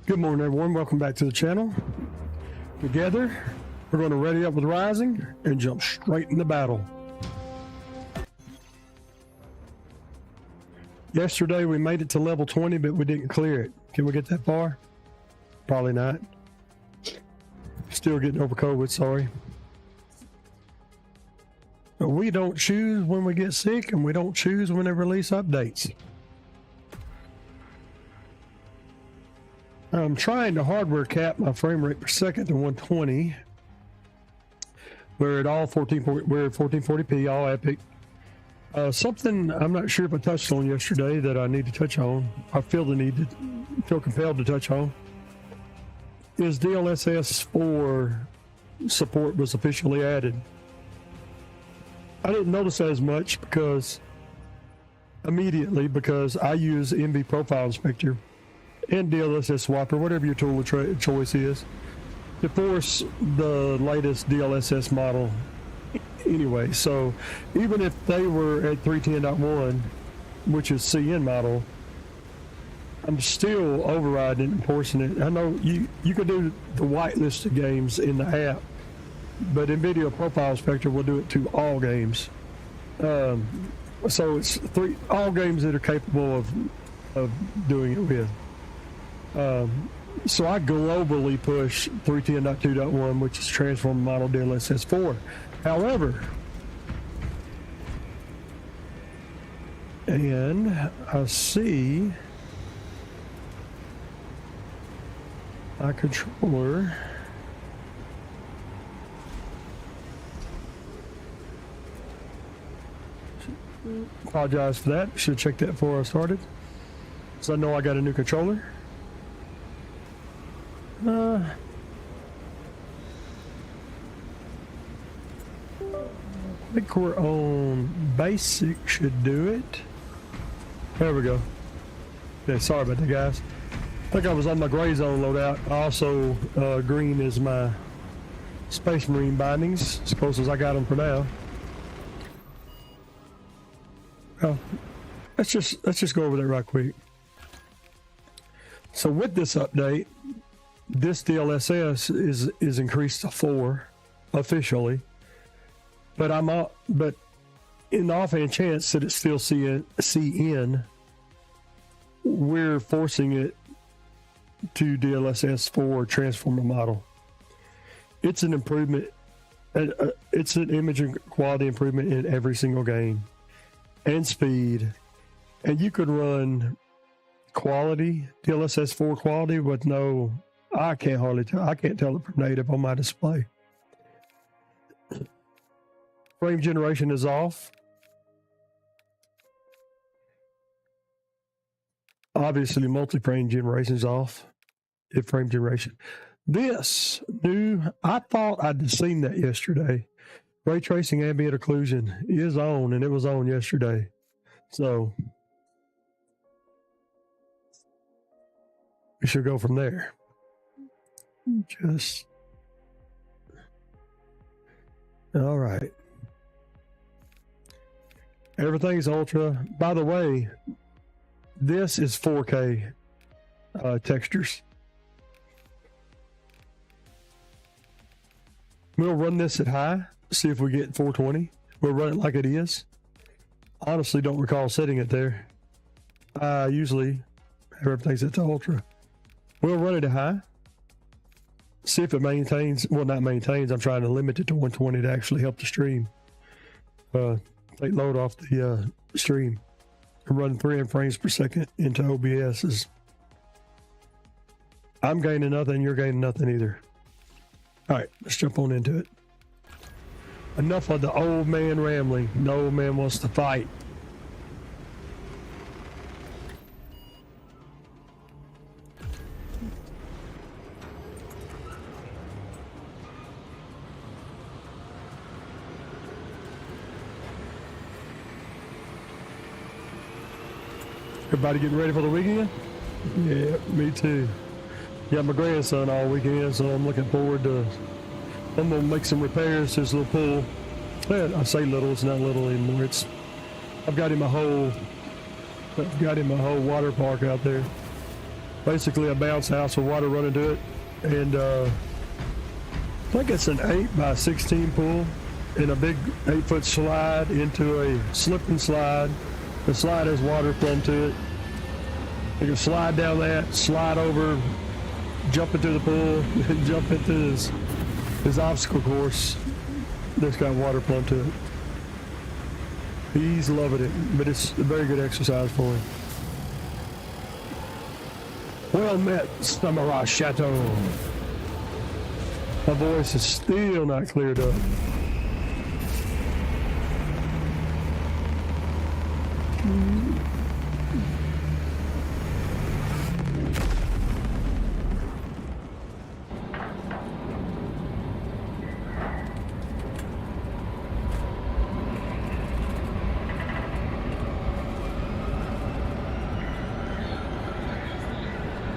Good morning, everyone. Welcome back to the channel. Together, we're going to ready up with Rising and jump straight into battle. Yesterday, we made it to level 20, but we didn't clear it. Can we get that far? Probably not. Still getting over COVID, sorry. But we don't choose when we get sick, and we don't choose when they release updates. I'm trying to hardware cap my frame rate per second to 120. We're at all 1440p, all epic. Something I'm not sure if I touched on yesterday that I need to touch on. I feel compelled to touch on. Is DLSS 4 support was officially added. I didn't notice that as much because I use MB Profile Inspector and DLSS Swapper, whatever your tool of choice is, to force the latest DLSS model anyway. So even if they were at 310.1, which is CN model, I'm still overriding and forcing it. I know you could do the whitelisted games in the app, but NVIDIA Profile Inspector will do it to all games. So it's all games that are capable of doing it with. So I globally push 310.2.1, which is transform model DLSS 4. However, and I see my controller apologize for that. Should have checked that before I started, because I know I got a new controller. I think we're on basic, should do it. There we go. Okay, sorry about that, guys. I think I was on my gray zone loadout. Also, green is my Space Marine bindings, as close as I got them for now. Oh, let's just go over that right quick. So with this update, this DLSS is increased to 4 officially, but but in the offhand chance that it's still CN, we're forcing it to DLSS 4 transformer model. It's an improvement. It's an image and quality improvement in every single game, and speed, and you could run quality DLSS 4 quality with no. I can't hardly tell. I can't tell it from native on my display. Frame generation is off. Obviously, multi-frame generation is off. If frame generation. This new, I thought I'd seen that yesterday. Ray tracing ambient occlusion is on, and it was on yesterday. So we should go from there. Just all right. Everything's ultra. By the way, this is 4K textures. We'll run this at high, see if we get 420. We'll run it like it is. Honestly, don't recall setting it there. I usually have everything set to ultra. We'll run it at high. See if it maintains. Well, not maintains. I'm trying to limit it to 120 to actually help the stream. Take load off the stream. Run 300 frames per second into OBS. I'm gaining nothing. You're gaining nothing either. All right, let's jump on into it. Enough of the old man rambling. The old man wants to fight. Everybody getting ready for the weekend? Yeah, me too. Got my grandson all weekend, so I'm looking forward to. I'm gonna make some repairs to his little pool. I say little, it's not little anymore. I've got him a whole water park out there. Basically a bounce house with water running to it, and I think it's an 8 by 16 pool and a big 8-foot slide into a slip and slide. The slide has water plumbed to it. You can slide down that, slide over, jump into the pool, and jump into his obstacle course that's got water plumbed to it. He's loving it, but it's a very good exercise for him. Well met, Samurai Chateau. My voice is still not cleared up.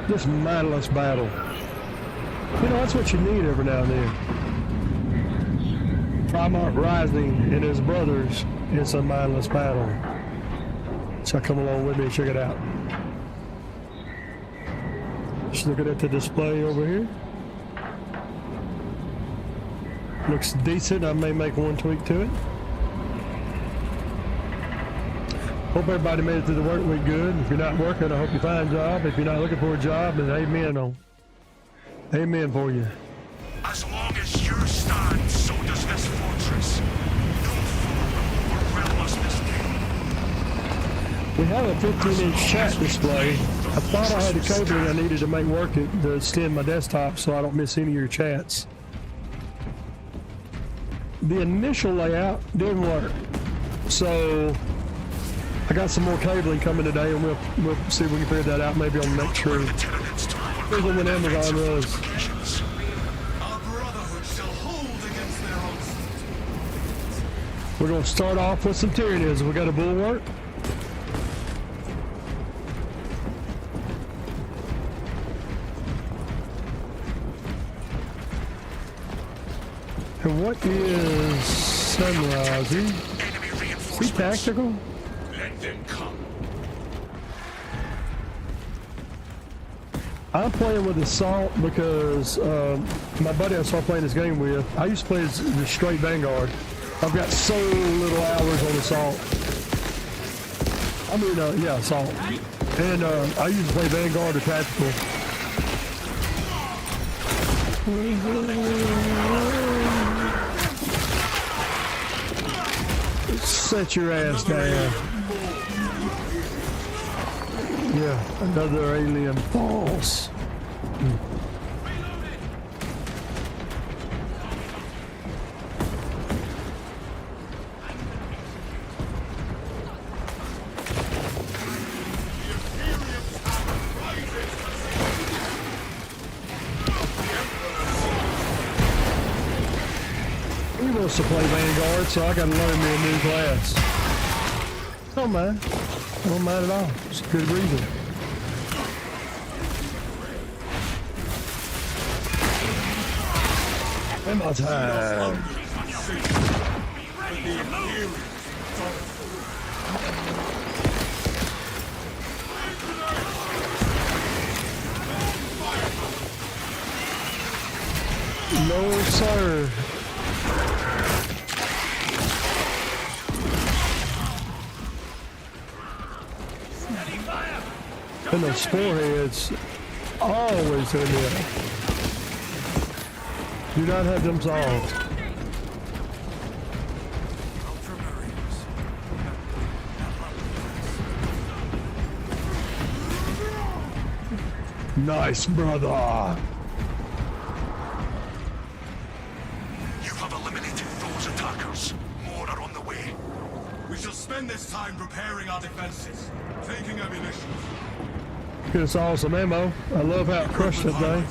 Just mindless battle. You know, that's what you need every now and then. Primarch Rising and his brothers, it's a mindless battle. So come along with me and check it out. Just looking at the display over here. Looks decent. I may make one tweak to it. Hope everybody made it through the work week good. If you're not working, I hope you find a job. If you're not looking for a job, then amen for you. As long as you stand, so does this fortress. No foe will overwhelm us this day. We have a 15-inch chat display. I thought I had the cabling I needed to make work it to extend my desktop so I don't miss any of your chats. The initial layout didn't work. So I got some more cabling coming today, and we'll see if we can figure that out maybe on the next stream. Here's what Amazon was. We're going to start off with some Terminus. We got a bulwark. And what is Sunrising? Is he tactical? Let them come. I'm playing with Assault because my buddy I started playing this game with, I used to play as the straight Vanguard. I've got so little hours on Assault. I mean, yeah, Assault. And I used to play Vanguard or Tactical. Set your ass down. Yeah, another alien falls. He wants to play Vanguard, so I gotta learn me a new class. Don't mind. Don't mind at all. It's a good reason. Ammo time. No, sir. And those foreheads always in there. Do not have them solved. Nice, brother. You have eliminated those attackers. More are on the way. We shall spend this time preparing our defenses, taking ammunition. It's awesome ammo. I love how it crushed that thing.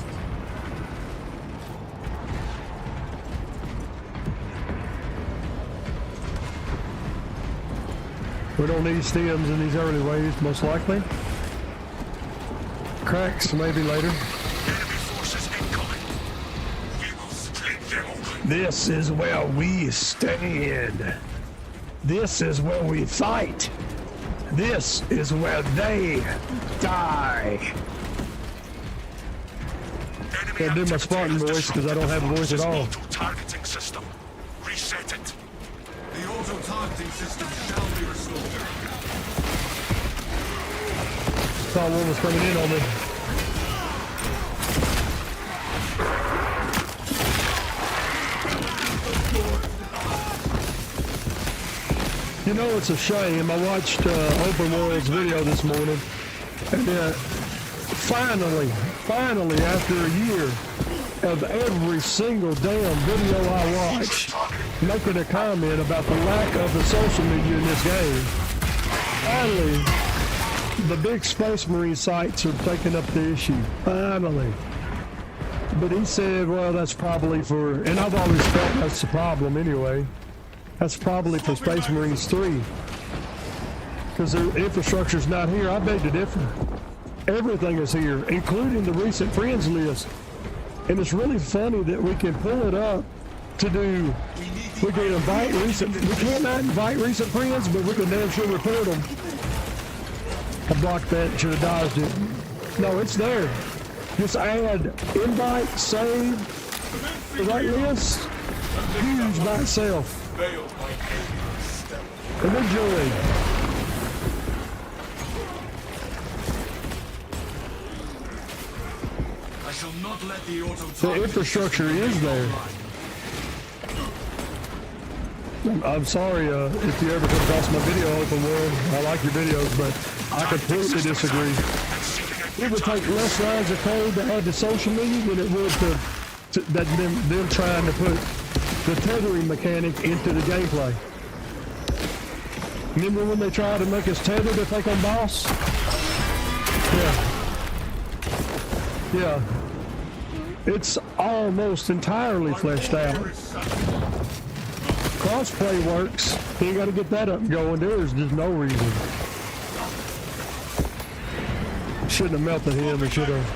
We don't need stems in these early waves, most likely. Cracks, maybe later. Enemy forces incoming. We will split them open. This is where we stand. This is where we fight. This is where they die. Can't do my Spartan voice because I don't have a voice at all. Targeting system. Reset it. The auto-targeting system shall be restored. Thought one was coming in on me. You know, it's a shame. I watched Open World's video this morning, and finally, after a year of every single damn video I watch, making a comment about the lack of the social media in this game, finally, the big Space Marine sites are taking up the issue. Finally. But he said, well, that's probably for, and I've always felt that's the problem anyway. That's probably for Space Marines 3. Because their infrastructure's not here. I beg to differ. Everything is here, including the recent friends list. And it's really funny that we can pull it up to do, we can invite recent, we cannot invite recent friends, but we can damn sure report them. I blocked that, should have dodged it. No, it's there. Just add invite, save, the right list, huge by itself. And then join. I shall not let the The infrastructure is there. I'm sorry if you ever come across my video, Open World. I like your videos, but I completely disagree. It would take less lines of code to add to social media than it would to them trying to put the tethering mechanic into the gameplay. Remember when they tried to make us tether to take on boss? Yeah. It's almost entirely fleshed out. Crossplay works. You got to get that up and going. There's just no reason. Shouldn't have melted him. It should have.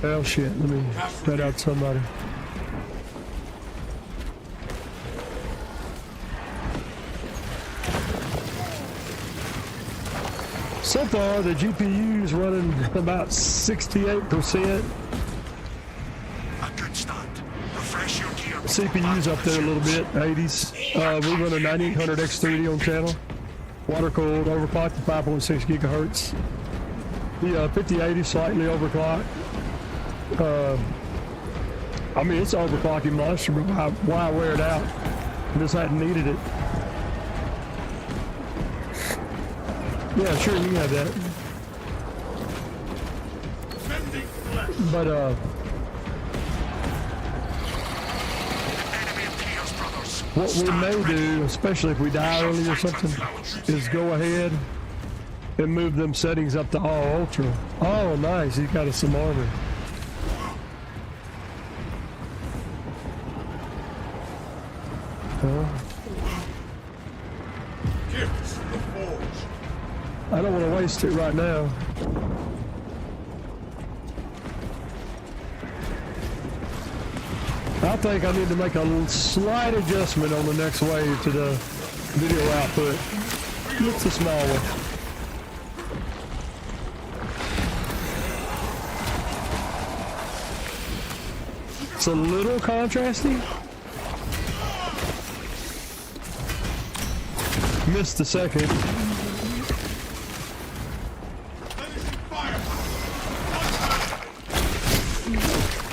Well, shit. Let me cut out somebody. So far, the GPU is running about 68%. A good start. Refresh your gear. CPU's up there a little bit, 80s. We run a 9800 X3D on channel. Water cooled, overclocked to 5.6 gigahertz. The 5080 slightly overclocked. I mean, it's an overclocking monster, but why wear it out? I just hadn't needed it. Yeah, sure, you can have that. But, what we may do, especially if we die early or something, is go ahead and move them settings up to all ultra. Oh, nice, he's got us some armor. Gifts from the forge. I don't want to waste it right now. I think I need to make a slight adjustment on the next wave to the video output. It's a small one. It's a little contrasting. Missed the second.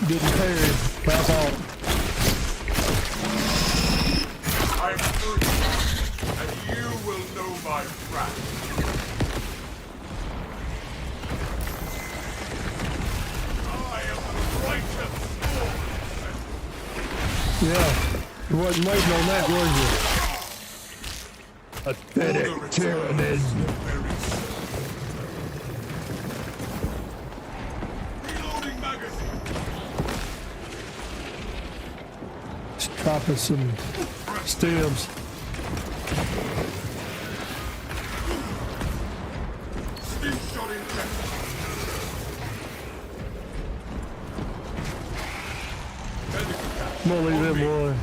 Didn't parry. My fault. I am free, and you will know my wrath. I am the righteous Lord. Yeah. You wasn't waiting on that, was you? Pathetic Terminus. Reloading magazine. Just dropping some stems. Steam shot in chest. I'm gonna leave him alone.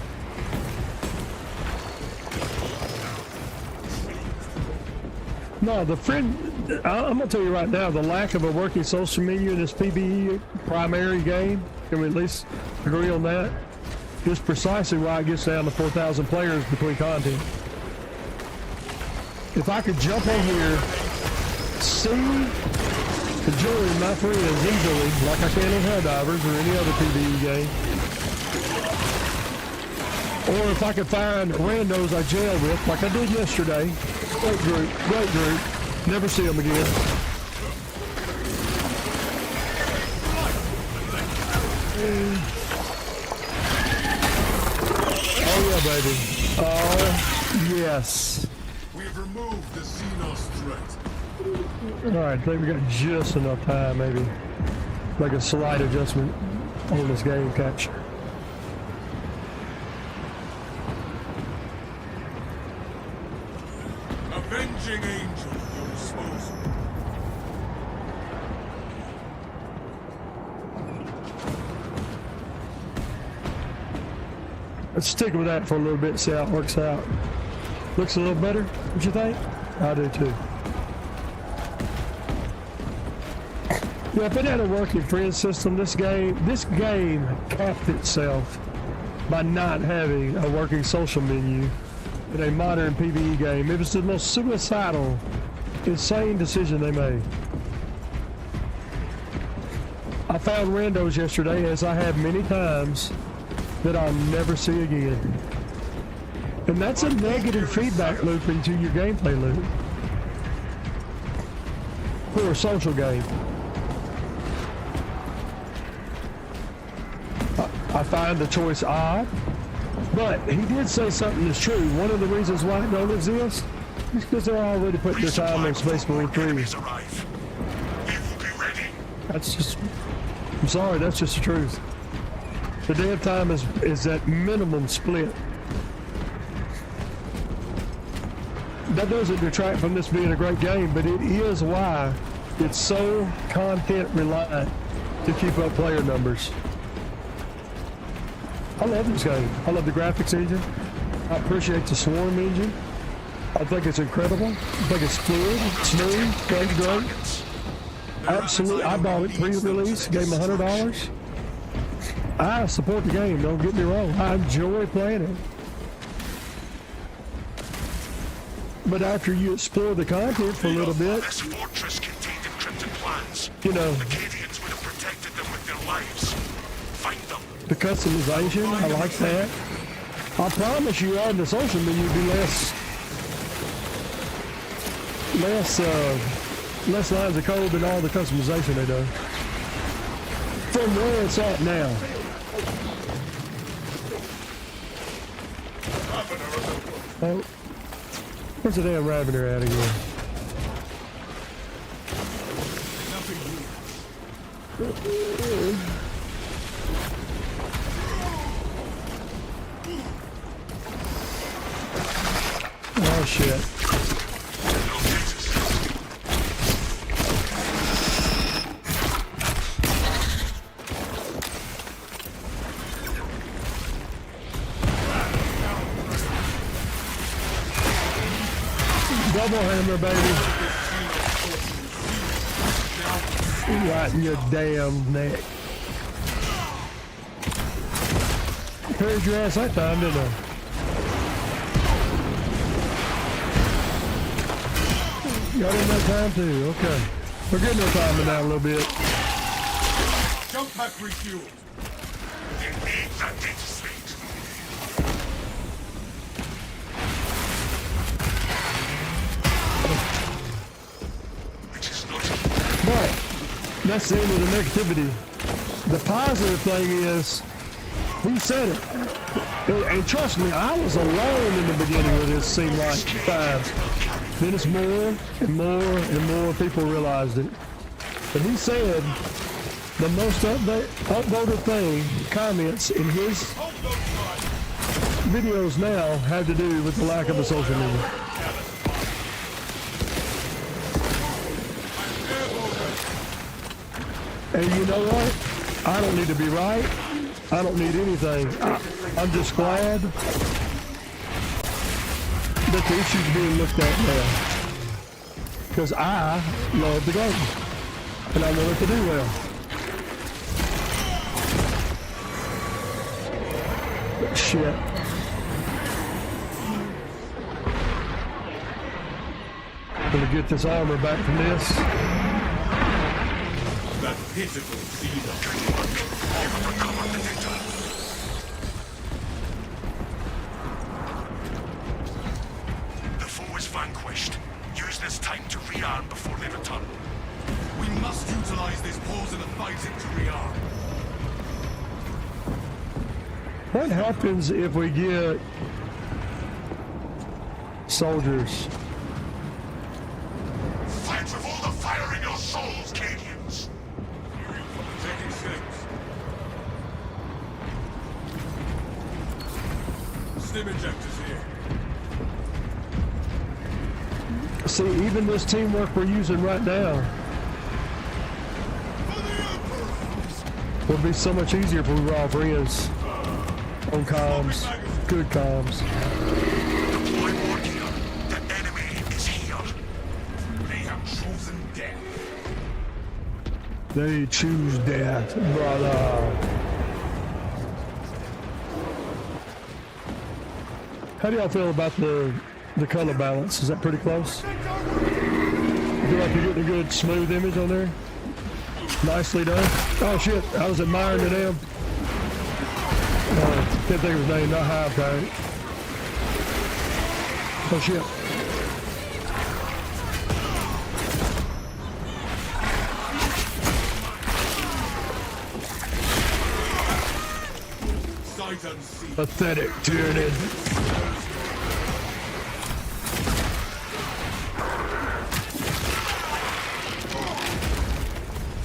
No, the friend. I'm gonna tell you right now, the lack of a working social menu in this PvE primary game. Can we at least agree on that? Is precisely why it gets down to 4,000 players between content. If I could jump on here, see and join my friends easily, like I can on Helldivers or any other PvE game, or if I could find randos I jail with, like I did yesterday. Great group, never see them again. Oh yeah, baby. Oh, yes. We've removed the Xenos threat. Alright, I think we got just enough time, maybe. Make a slight adjustment on this game capture. Avenging Angel, your disposal. Let's stick with that for a little bit, see how it works out. Looks a little better, what you think? I do too. Yeah, if it had a working friend system, this game capped itself by not having a working social menu in a modern PvE game. It was the most suicidal, insane decision they made. I found randos yesterday, as I have many times, that I'll never see again. And that's a negative feedback loop into your gameplay loop for a social game. I find the choice odd, but he did say something that's true. One of the reasons why it don't exist is because they're already putting their time on Space Marine 3. That's just, I'm sorry, that's just the truth. The dev time is at minimum split. That doesn't detract from this being a great game, but it is why it's so content reliant to keep up player numbers. I love this game. I love the graphics engine. I appreciate the Swarm engine. I think it's incredible. I think it's fluid, smooth, plays great. Absolutely, I bought it pre-release, gave me $100. I support the game, don't get me wrong. I enjoy playing it. But after you explore the content for a little bit, This fortress contained encrypted plans. you know, The Cadians would have protected them with their lives. Find them. the customization, I like that. I promise you, adding the social menu would be less lines of code than all the customization they do. From where it's at now. Oh, where's the damn Ravener at again? Oh shit. Double hammer, baby. Right in your damn neck. Heard your ass that time, didn't I? Y'all didn't have time too, okay. We're getting no time in that a little bit. Jump pack refueled. You need that data suite. Which is not. But that's the end of the negativity. The positive thing is, he said it. And trust me, I was alone in the beginning of this, seemed like 5. Then it's more and more and more people realized it. But he said the most upvoted thing, comments in his videos now had to do with the lack of a social media. And you know what? I don't need to be right. I don't need anything. I'm just glad that the issue's being looked at now. Because I love the game. And I know it to do well. But shit. Gonna get this armor back from this. That pitiful feeder. The foe is vanquished. Use this time to rearm before they return. We must utilize this pause in the fighting to rearm. What happens if we get soldiers? Fight with all the fire in your souls, Cadians! Taking six. Stim injectors here. See, even this teamwork we're using right now would be so much easier if we were all friends on comms, good comms. Deploy more gear. The enemy is here. They have chosen death. They choose death, brother. How do y'all feel about the color balance? Is that pretty close? I feel like you're getting a good smooth image on there. Nicely done. Oh shit, I was admiring the damn. Can't think of his name, not Hive Tank. Oh shit. Sight unseen. Pathetic tyranny.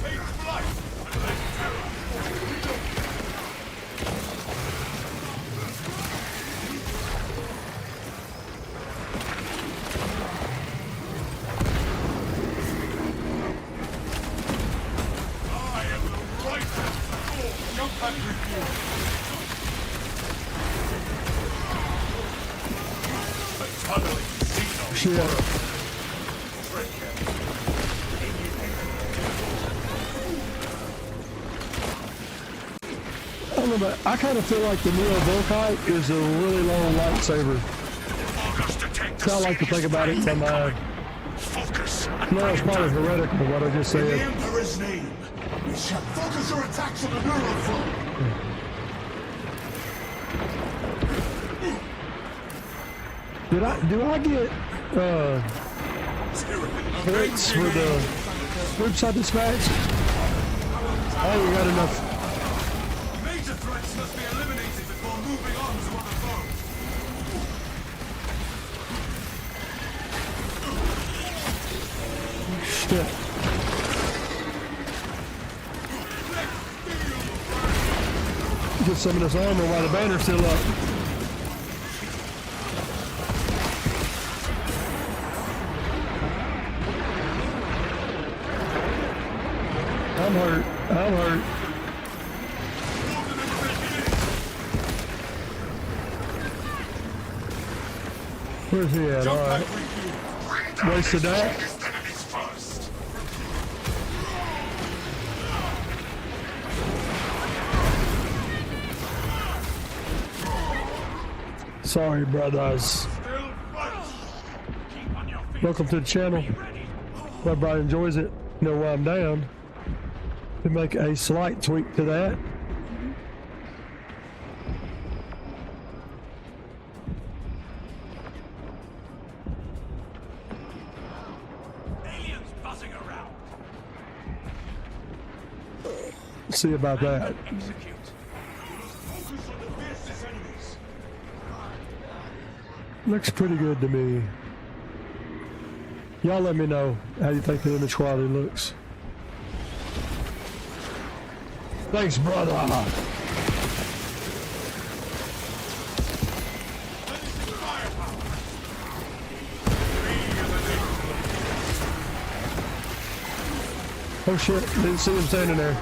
Take flight. I am the righteous. Jump back with you. Tunneling signal. Shit. I don't know, but I kind of feel like the Neo Volkite is a really long lightsaber. Focus detect That's how I like to think about it in my mind. Focus. No, it's probably heretical what I just In the said. Emperor's name, we shall focus your attacks on the neural front. Do I get points for the groups I dispatched? I ain't got enough. Major threats must be eliminated before moving on to other foes. Shit. Get some of this armor while the banner's still up. I'm hurt. I'm hurt. Where's he at? All right. Wasted that. Enemies first. Sorry, brothers. Still fight. Keep on your feet. Welcome to the channel. Hope everybody enjoys it. You know why I'm down. To make a slight tweak to that. Aliens buzzing around. See about that. Execute. Focus on the fiercest enemies. Looks pretty good to me. Y'all let me know how you think the image quality looks. Thanks, brother. Oh shit, didn't see him standing there.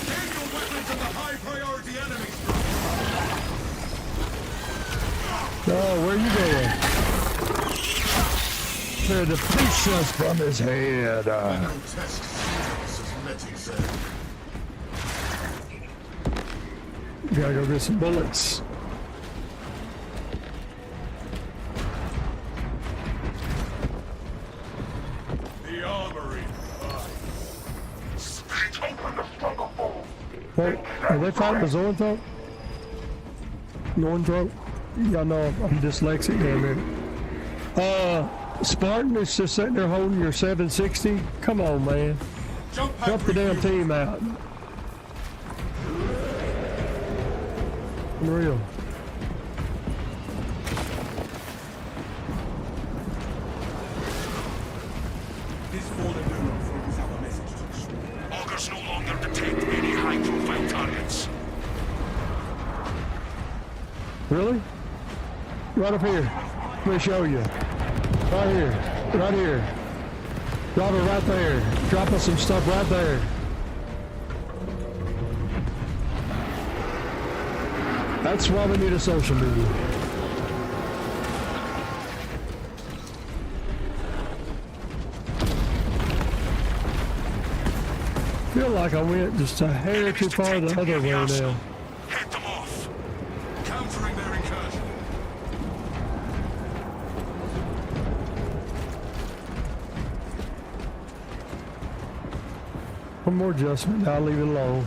Aim your weapons at the high priority enemies. Oh, where you going? Tear the pieces from his head. Grotesque scenes, as Letty said. Gotta go get some bullets. The armory. Wait, are they fighting the Zoanthrope? Nornthrope? Y'all know I'm dyslexic down there. Spartan is just sitting there holding your 760. Come on, man. Jump Help the damn team out. Unreal. This fallen neuron is our message to the shore. Augurs no longer detect any high-profile targets. Really? Right up here. Let me show you. Right here. Right here. Drop it right there. Drop us some stuff right there. That's why we need a social media. Feel like I went just a hair too far the other way now. Head them off. Countering their incursion. One more adjustment, I'll leave it alone.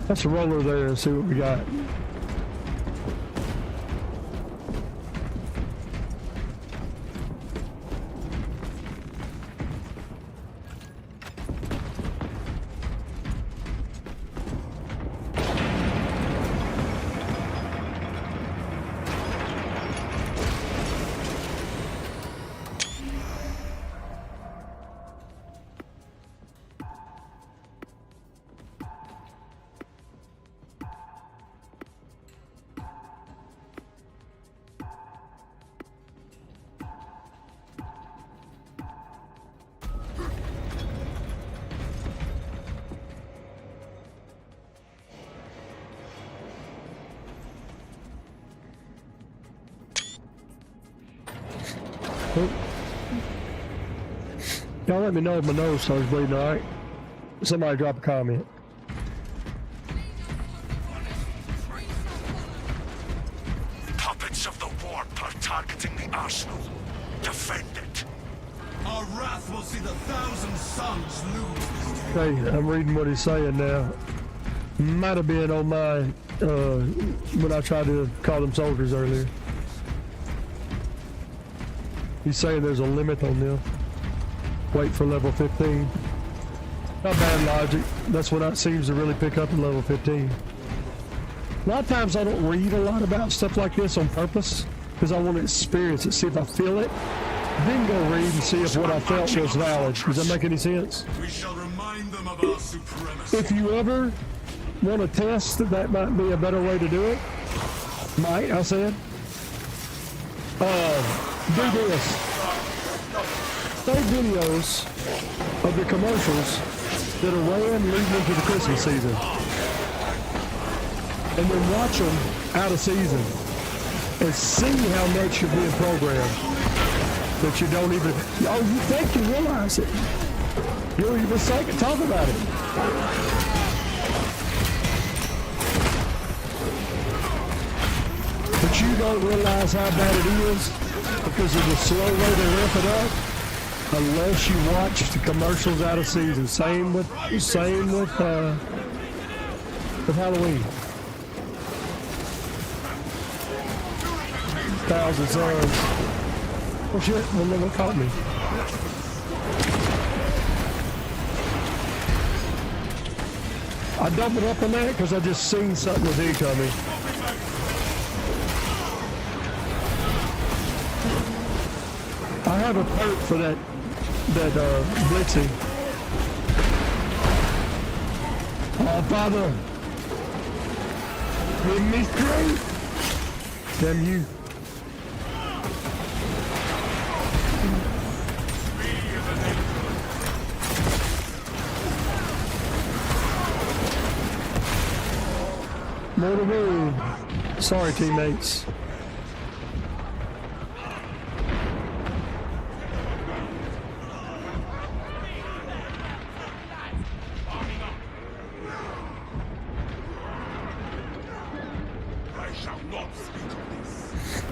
Let's roll her there and see what we got. Y'all let me know if my nose starts bleeding, alright? Somebody drop a comment. Puppets of the warp are targeting the arsenal. Defend it. Our wrath will see the 1,000 suns lose this day. Okay, I'm reading what he's saying now. Might have been on my, when I tried to call them soldiers earlier. He's saying there's a limit on them. Wait for level 15. Not bad logic. That's when it seems to really pick up at level 15. A lot of times I don't read a lot about stuff like this on purpose because I want to experience it, see if I feel it. Then go read and see if what I felt was valid. Does that make any sense? We shall remind them of our supremacy. If you ever want to test that might be a better way to do it, I said, do this. Take videos of the commercials that are ran leading into the Christmas season. And then watch them out of season. And see how much you're being programmed. That you don't even, you think you realize it. You don't even talk about it. But you don't realize how bad it is because of the slow way they ramp it up. Unless you watch the commercials out of season. Same with Halloween. 1,000 suns. Oh shit, well, no one caught me. I doubled up on that because I just seen something with E coming. I have a perk for that blitzing. Oh, Father! Give me strength! Damn you. More to do. Sorry, teammates. I shall not speak of this.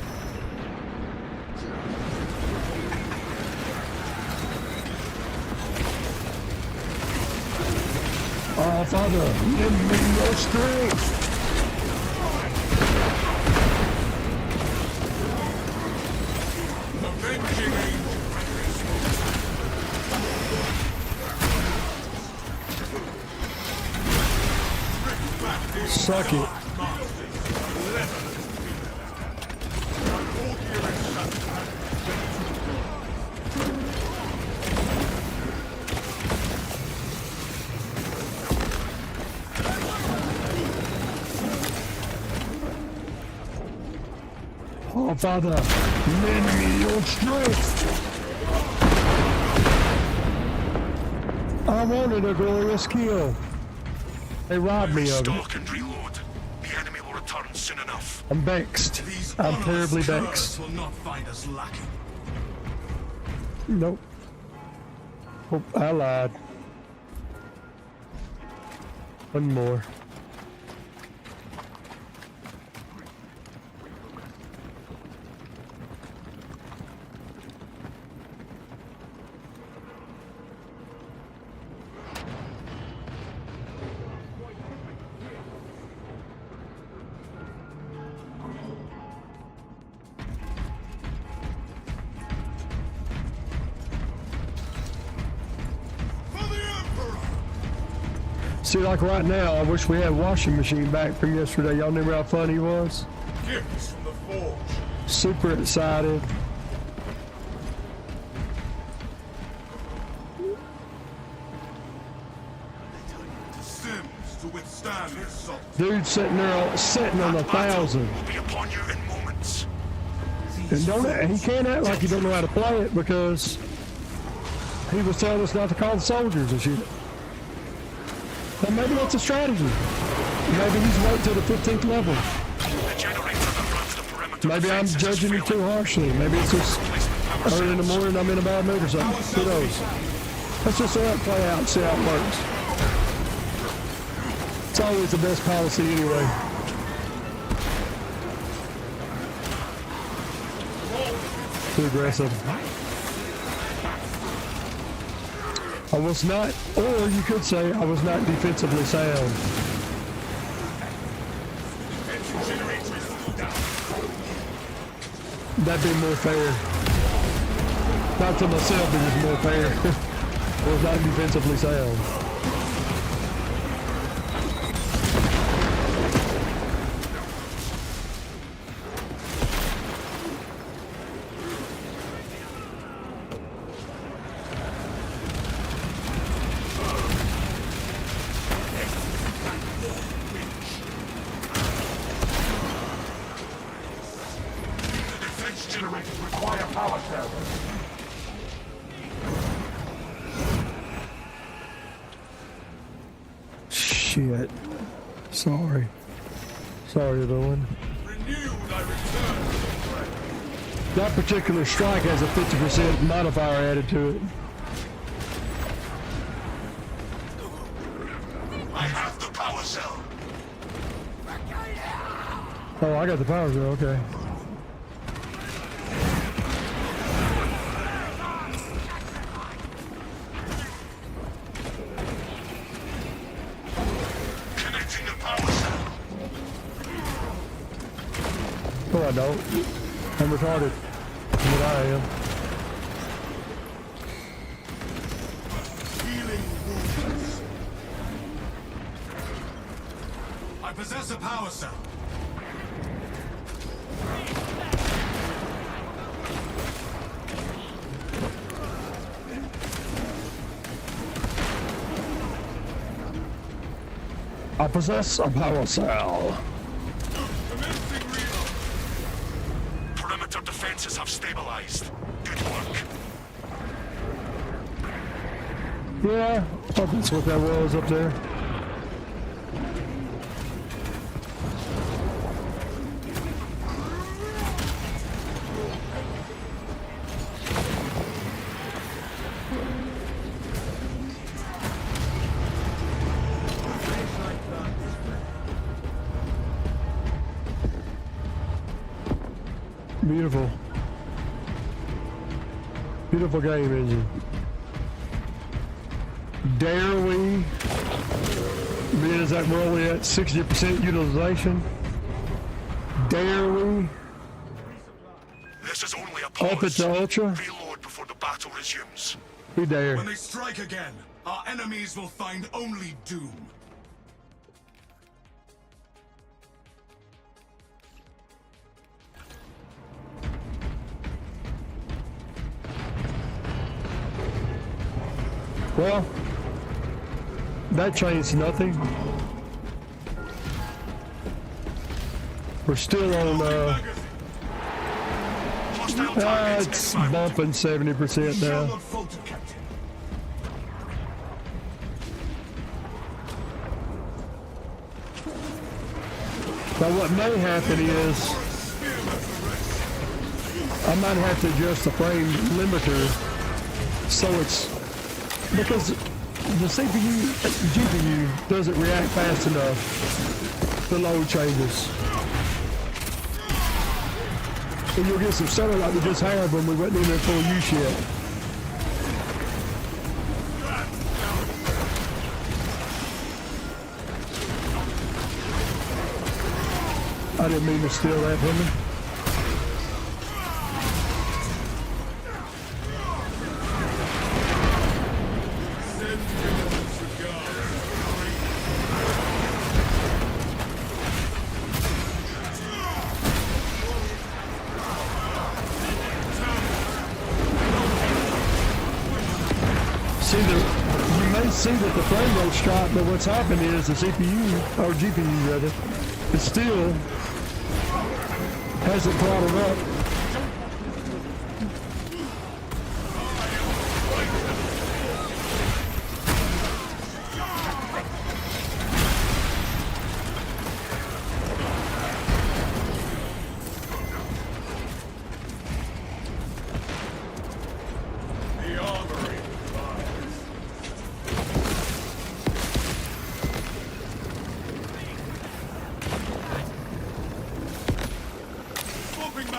Oh, Father, give me your strength. Avenging angel. Suck it. Oh, Father, lend me your strength. I wanted a glorious kill. They robbed me of it. Restock and reload. The enemy will return soon enough. I'm vexed. These I'm onerous terribly curs vexed. will not find us lacking. Nope. Oh, I lied. One more. For the Emperor! See, like right now, I wish we had a washing machine back from yesterday. Y'all remember how fun he was? Gifts from the forge. Super excited. Sims to withstand the assault. Dude sitting there, sitting on 1,000. Will be upon you in moments. And he can't act like he don't know how to play it because he was telling us not to call the soldiers and shit. And maybe that's a strategy. Maybe he's waiting till the 15th level. The generator that runs the perimeter Maybe I'm defenses is judging him too failing. harshly. Maybe it's just Replacement power early in the cells. morning I'm in a bad mood or something. Who knows? Let's just let it play out and see how it works. It's always the best policy anyway. Too aggressive. I was not, or you could say I was not defensively sound. That'd be more fair. Not to myself, but it's more fair. I was not defensively sound. Defense generators require power cells. Shit. Sorry. Sorry, everyone. Renewed, I return to the fray. That particular strike has a 50% modifier added to it. I have the power cell. Oh, I got the power zone, okay. Connecting the power cell. No, I don't. I'm retarded. But I am. Healing wounds. I possess a power cell. I possess a power cell. Commencing reload. Perimeter defenses have stabilized. Good work. Yeah, I thought that's what that was up there. Beautiful. Beautiful game engine. Dare we? Being as that we're only at 60% utilization. Dare we? This is only a Up it pause. to ultra? Reload before the battle resumes. We dare. When they strike again, our enemies will find only doom. Well, that changed nothing. We're still on, Hostile targets it's inbound. bumping 70% Shall now. not falter, Captain. Now what may happen is, I might have to adjust the frame limiter so it's, because the CPU, GPU doesn't react fast enough to load changes. And you'll get some stutter like we just had when we wasn't even in full use yet. I didn't mean to steal that from me. See that the frame rate's dropped, but what's happened is the CPU, or GPU rather, it still hasn't throttled up.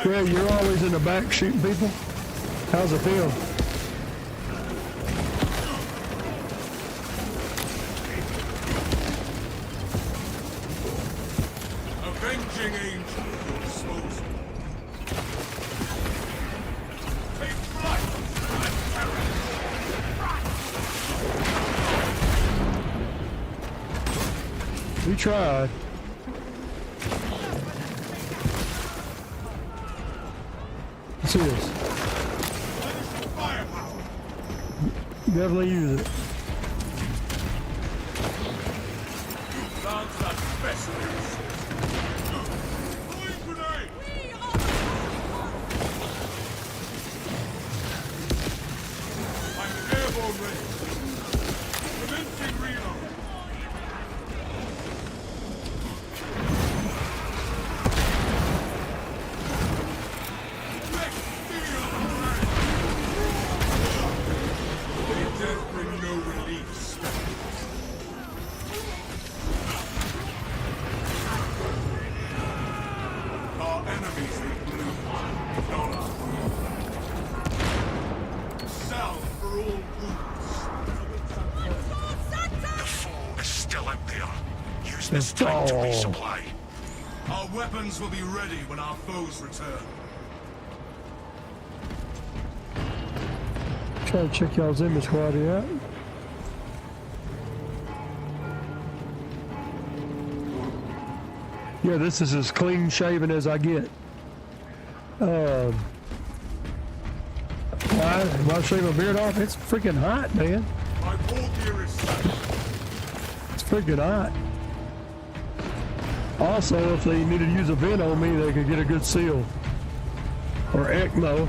Greg, you're always in the back shooting people? How's it feel? Avenging angel at your disposal. Take flight and perish. We tried. See this. Firepower. Definitely use it. Sounds like specialists. Throwing grenade. I'm airborne ready. Commencing reload. Death bring no release. Our enemies will bleed, not us. Salve for all wounds. The foe is still out there. Use this time to resupply. Our weapons will be ready when our foes return. Try to check y'all's image quality out. Yeah, this is as clean shaven as I get. Why I shave my beard off? It's freaking hot, man. My war gear is set. It's freaking hot. Also, if they needed to use a vent on me, they could get a good seal. Or ECMO.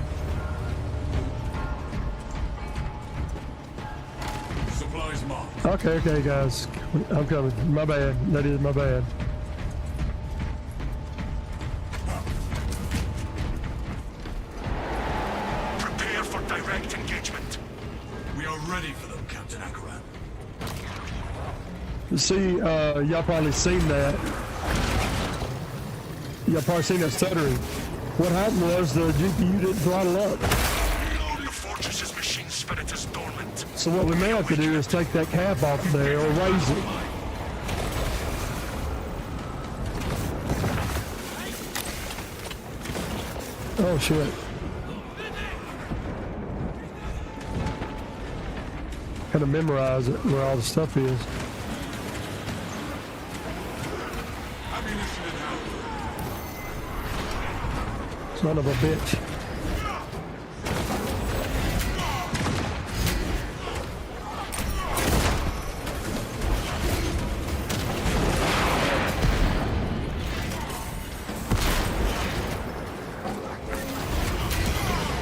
Supplies marked. Okay, guys. I'm coming. My bad. That is my bad. Prepare for direct engagement. We are ready for them, Captain Akaran. See, y'all probably seen that. Y'all probably seen that stuttering. What happened was the GPU didn't throttle up. The fortress's machine spirit is dormant. So what we may have to do is take that cap off of there or raise it. Oh shit. Kind of memorize it where all the stuff is. Ammunition in hand. Son of a bitch.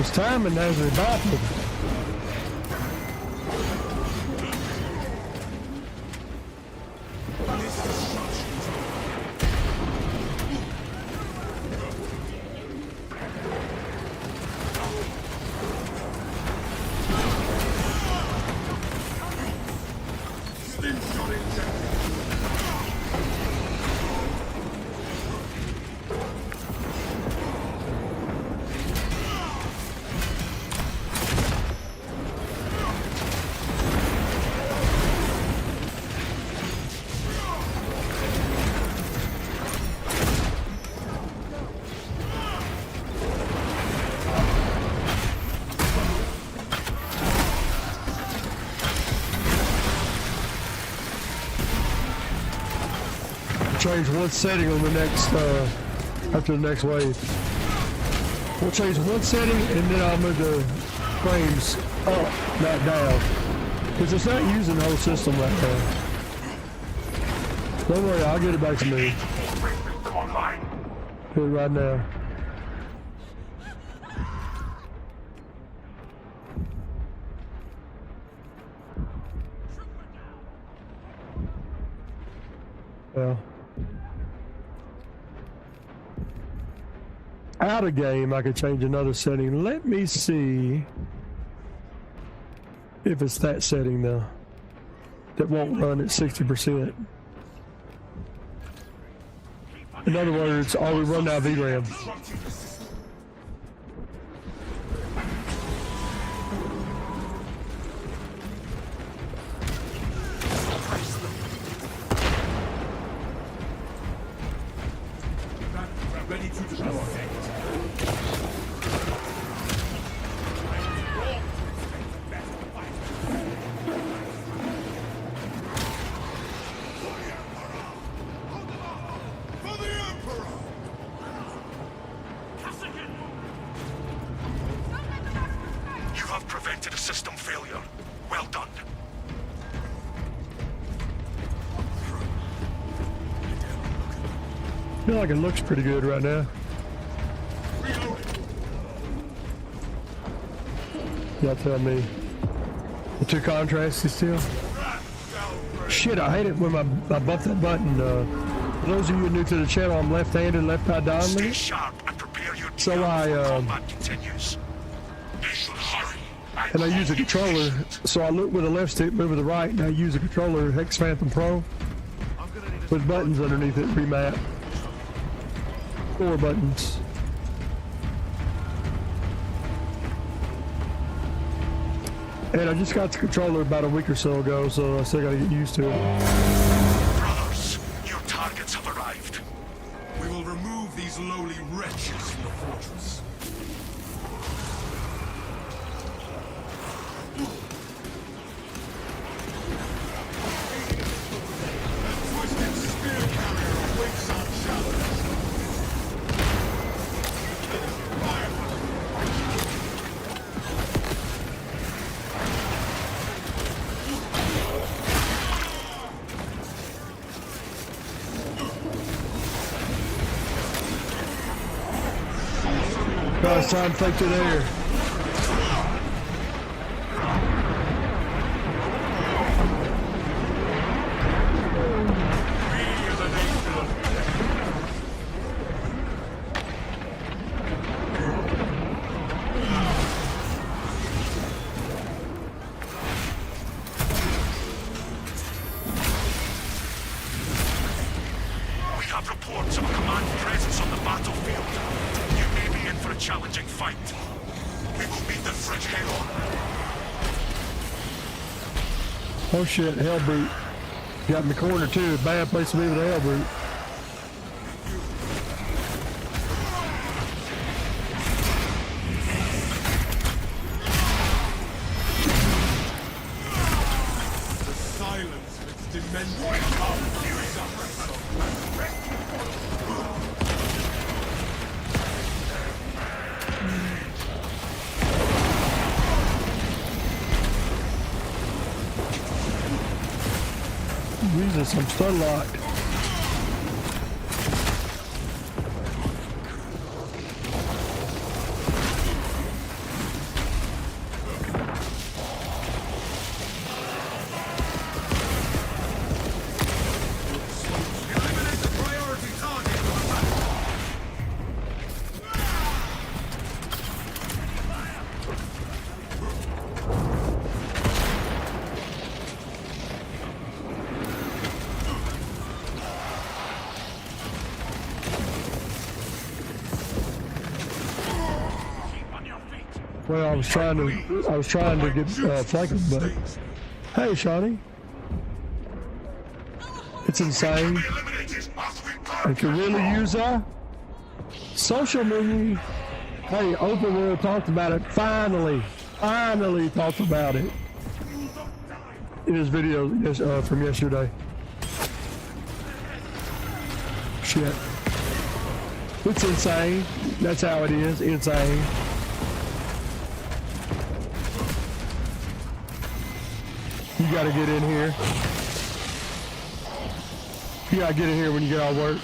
It's timing as we battled. Change one setting on the next, after the next wave. We'll change one setting and then I'll move the frames up, not down. Because it's not using the whole system right now. Don't worry, I'll get it back to me. Come online. Do it right now. Well. Out of game, I could change another setting. Let me see if it's that setting though. That won't run at 60%. In other words, are we run out of VRAM? Ready to deploy. For the Emperor! You have prevented a system failure. Well done. I feel like it looks pretty good right now. Y'all tell me. The two contrasty still? Shit, I hate it when I buff that button. For those of you new to the channel, I'm left-handed, left-eye Stay dominant. sharp and prepare your So gear I, before combat continues. Hurry. And I use a controller, so I look with the left stick, move with the right, and I use a controller, Hex Phantom Pro, with buttons underneath it, remap. 4 buttons. And I just got the controller about a week or so ago, so I still gotta get used to it. Brothers, your targets have arrived. We will remove these lowly wretches from the fortress. The twisted spear carrier awaits our challenge. Now it's time to take to the air. We have reports of a command presence on the battlefield. You may be for a challenging fight. We will meet the threat head on. Oh shit, Hellbrute. Got in the corner too. Bad place to be with the Hellbrute. The silence of its demented power Jesus, I'm stun locked. eliminate the priority target for the battle. Well, I was trying to get flanking, but hey, Shawnee, it's insane. Be eliminated as we I burn. could really use a social media. Hey, Open World talked about it. Finally talked about it in his video from yesterday. Shit, it's insane. That's how it is. Insane. You gotta get in here. You gotta get in here when you get out of work.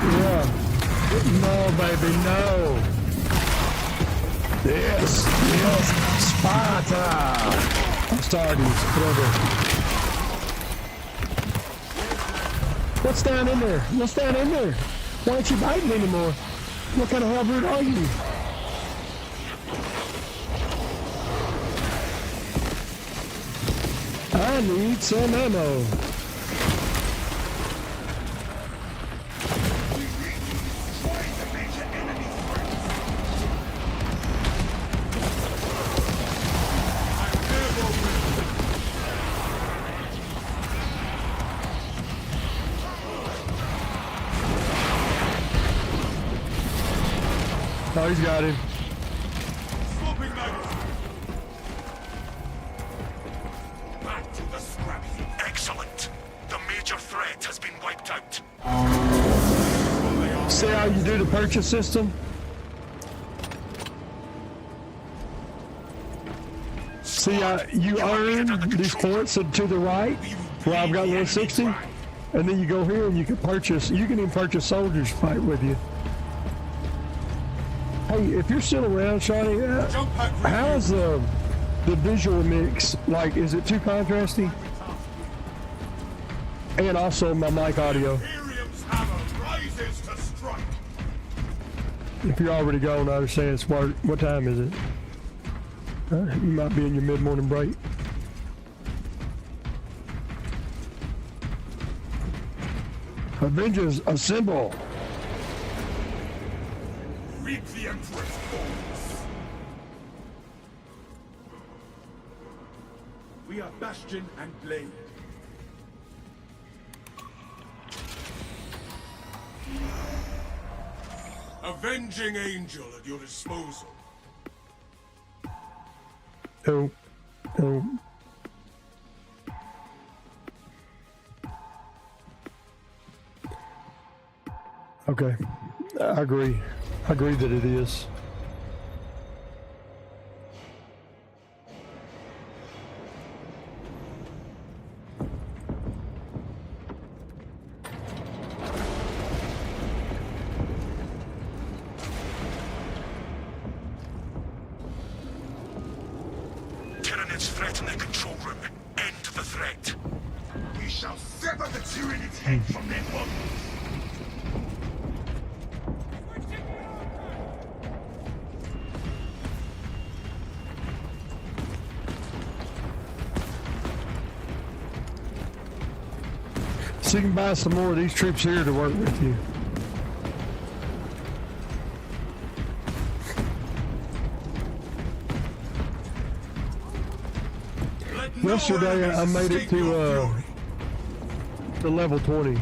Yeah. No, baby, no. Yes, Sparta. I'm starting, whatever. What's down in there? What's down in there? Why aren't you biting anymore? What kind of hellbrute are you? I need some ammo. Oh, he's got him. Swapping magazine. Back to the scrappy. Excellent. The major threat has been wiped out. See how you do the purchase system? See how you earn these points to the right, where I've got 160, and then you go here and you can purchase, you can even purchase soldiers to fight with you. Hey, if you're still around, Shawnee, how's the visual mix? Like, is it too contrasty? And also my mic audio. Imperium's hammer rises to strike. If you're already gone, I understand it's work. What time is it? You might be in your mid-morning break. Avengers assemble. Reap the Emperor's force. We are Bastion and Blade. Avenging Angel at your disposal. Oh, oh. Okay, I agree. I agree that it is. Terminus threat in the control room. End the threat. We shall sever the Tyrannid's head from their bodies. So you can buy some more of these troops here to work with you. Yesterday I made it to level 20.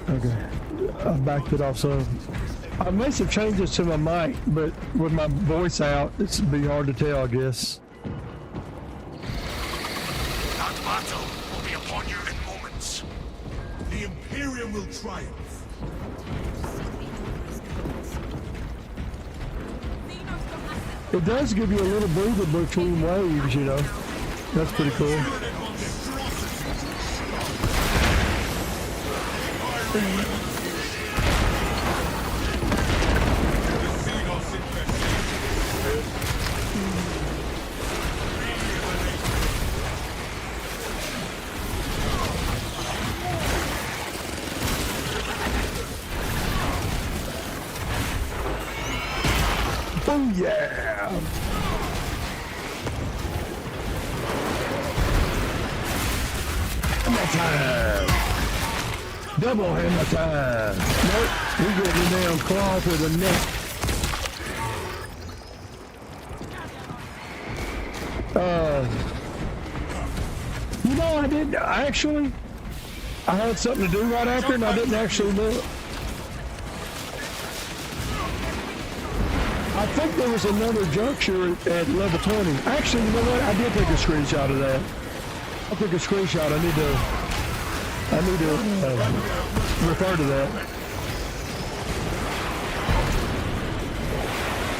Okay, I backed it off some. I made some changes to my mic, but with my voice out, it's be hard to tell, I guess. That battle will be upon you in moments. The Imperium will triumph. It does give you a little breather between waves, you know. That's pretty cool. Oh yeah! Hammer time! Double hammer time! Nope, we get the damn claw to the neck. You know, I had something to do right after and I didn't actually do it. I think there was another juncture at level 20. Actually, you know what? I did take a screenshot of that. I took a screenshot. I need to refer to that.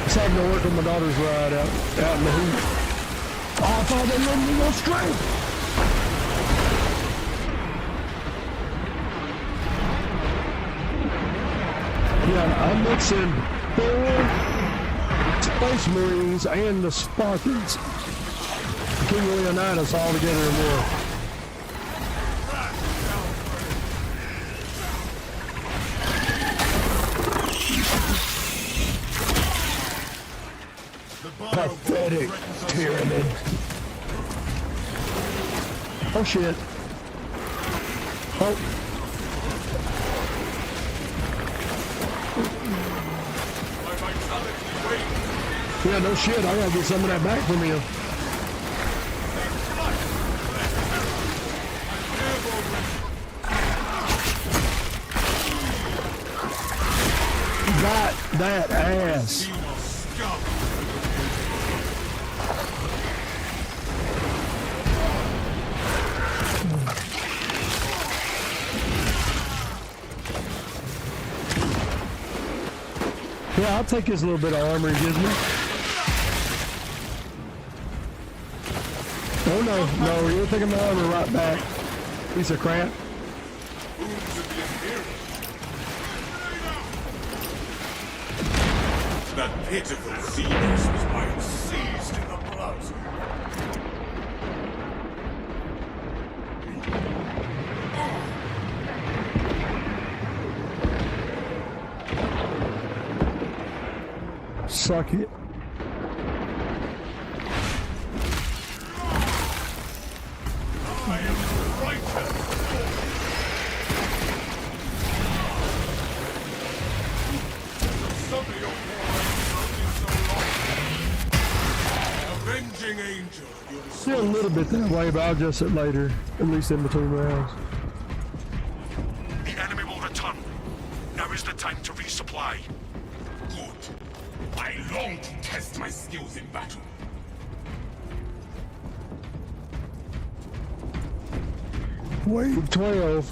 It's having to work on my daughter's ride out in the heat. Oh, I thought they let me go straight. Yeah, I'm mixing 4 Space Marines and the Spartans. King Leonidas all together in war. Pathetic pyramid. Oh shit. Oh. Yeah, no shit. I gotta get some of that back from you. Got that ass. Yeah, I'll take his little bit of armor he gives me. Oh no, no, you're taking my armor right back. Piece of crap. That pitiful Venus was mine seized in the blood. Suck it. I am the righteous. Some of your avenging angel. Yeah, a little bit that way, but I'll adjust it later, at least in between rounds. The enemy will return. Now is the time to resupply. Good. I long to test my skills in battle. Wave 12.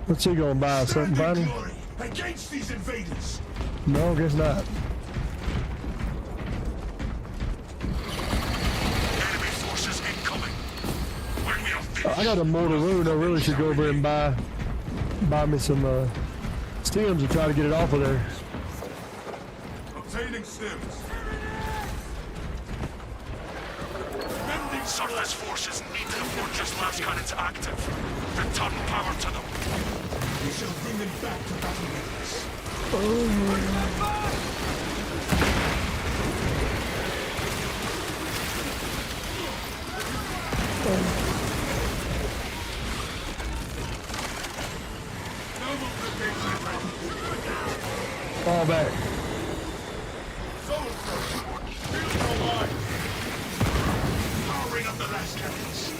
What's he gonna buy? Something funny? Glory against these invaders. No, I guess not. Enemy forces incoming. When we are finished, I got a mortal wound. I really should go over and buy me some stems and try to get it off of there. Obtaining stems. Mending Surface forces need the fortress last cannons active. Return power to them. We shall bring them back to battle readiness. Fall back. Powering up the last cannons.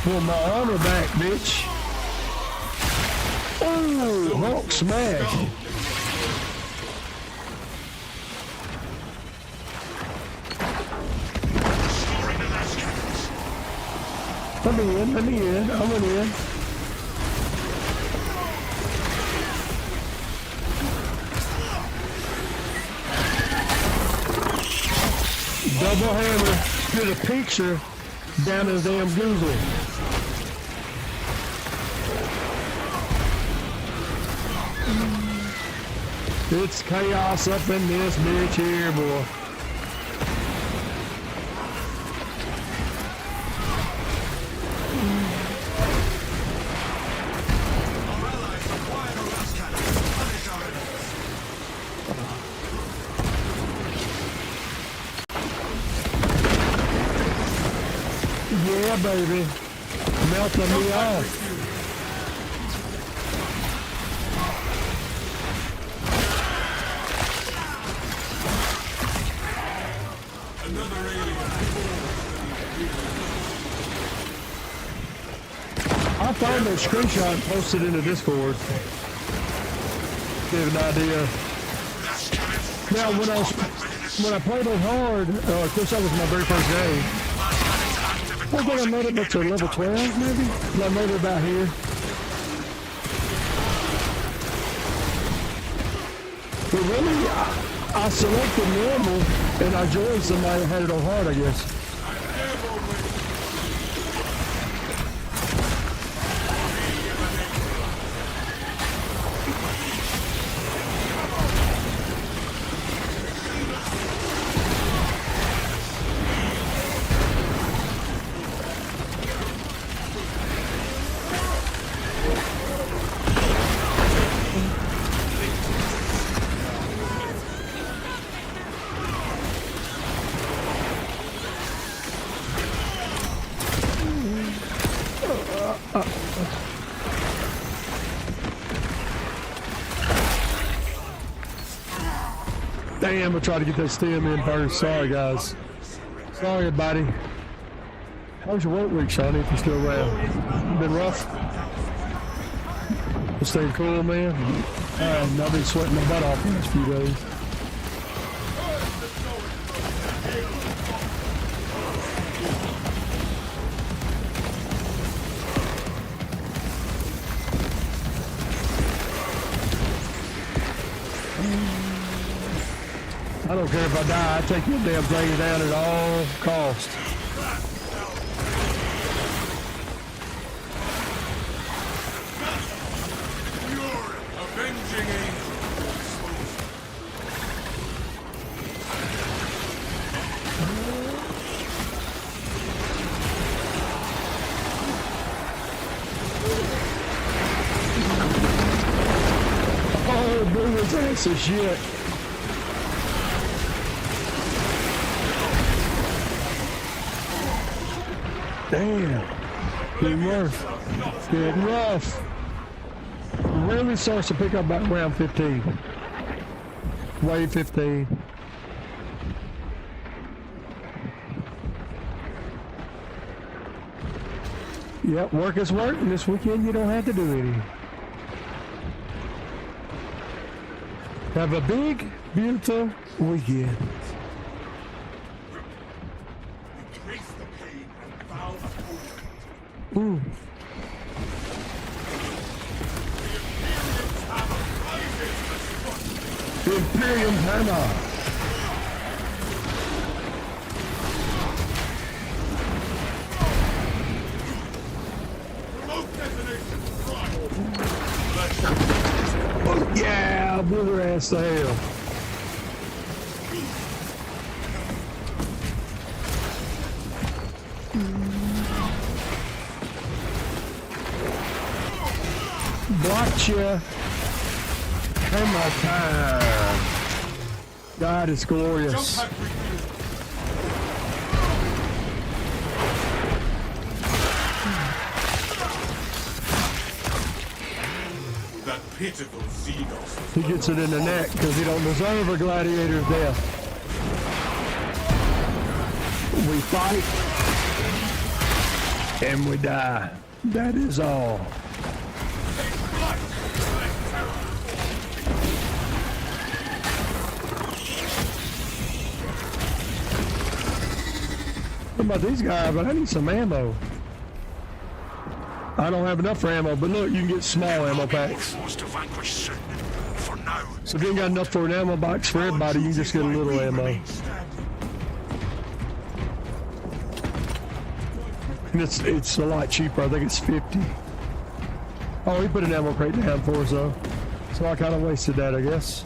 Pull my armor back, bitch. Oh, Hulk smash. Restoring the last cannons. Let me in. I went in. Double hammer. Get a picture down in the damn Google. It's chaos up in this bitch here, boy. Our allies acquire the last cannon to punish our enemies. Yeah, baby. Melting me off. Another alien. I found a screenshot and posted in the Discord. Give an idea. Last cannons. Now, when I played on Horde, of course that was my very first game. Last cannons active and I think I causing made it up to level 12, maybe? I made it about here. But really, I selected normal, and I joined somebody that had it on hard, I guess. Damn, I tried to get that stem in first. Sorry, guys. Sorry, everybody. How's your work week, Shawnee, if you're still around? Been rough? You staying cool, man? I've been sweating my butt off the last few days. I don't care if I die, I take your damn thing down at all costs. Avenging angel. Oh, bring his ass of shit. Damn. Getting rough. Getting rough. Really starts to pick up back around 15. Wave 15. Yep, work is work, and this weekend you don't have to do any. Have a big, beautiful weekend. Trace the pain and vow atonement. Ooh. The Imperial Imperium hammer. Remote detonation. Right. Oh, yeah, blew her ass to hell. Gotcha. Hammer time. God is glorious. Jump pack refuel. That pitiful Xenos. He gets it in the neck because he don't deserve a gladiator's death. We fight and we die. That is all. What about these guys? But I need some ammo. I don't have enough for ammo, but look, you can get small ammo packs. Force to vanquish soon. For now, So if you ain't got enough for an ammo box for everybody, you can just get a little ammo. And it's a lot cheaper. I think it's 50. Oh, he put an ammo crate down for us though. So I kind of wasted that, I guess.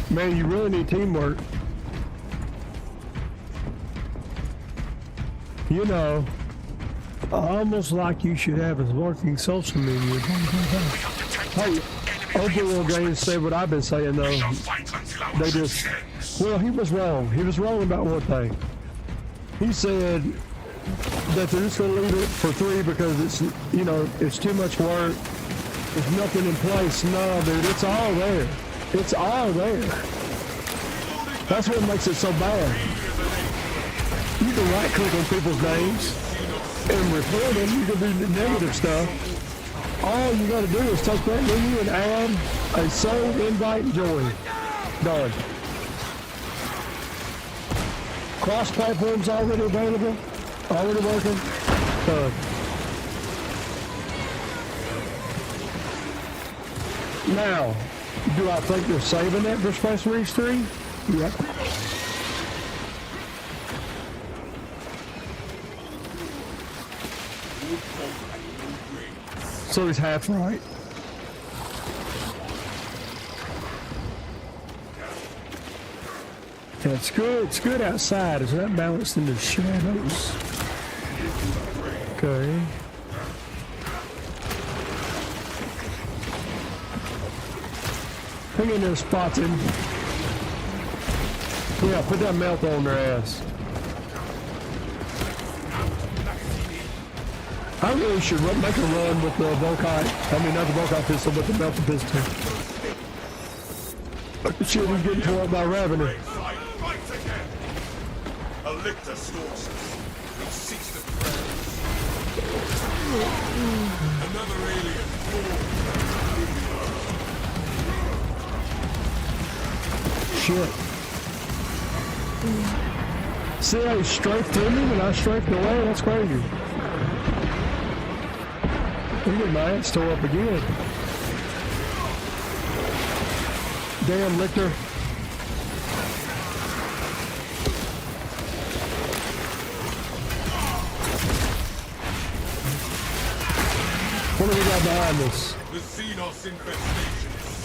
Man, you really need teamwork. You know, almost like you should have a working social media. Hey, Overworld Games say what I've been saying though. They just, well, he was wrong. He was wrong about one thing. He said that they're just going to leave it for 3 because it's, you know, it's too much work. There's nothing in place. No, dude, it's all there. It's all there. That's what makes it so bad. You can right click on people's names and report them. You can do the negative stuff. All you got to do is take that menu and add a save, invite, and join. Done. Cross platforms already available. Already working. Done. Now, do I think they're saving that for Space Marines 3? Yep. So he's half right. Yeah, it's good. It's good outside. It's not balanced in the shadows. Okay. Hang in there, Spotted. Yeah, put that melt on their ass. I really should make a run with the Volkite. I mean, not the Volkite pistol, but the melted pistol. Shit, he's getting tore up by Ravener. Right again. A lictor stalks us. He seeks the prayers. Another alien. Shit. See how he strafed through me and I strafed away? That's crazy. Look at my ass tore up again. Damn, Lictor. What do we got behind us? The Xenos infestation is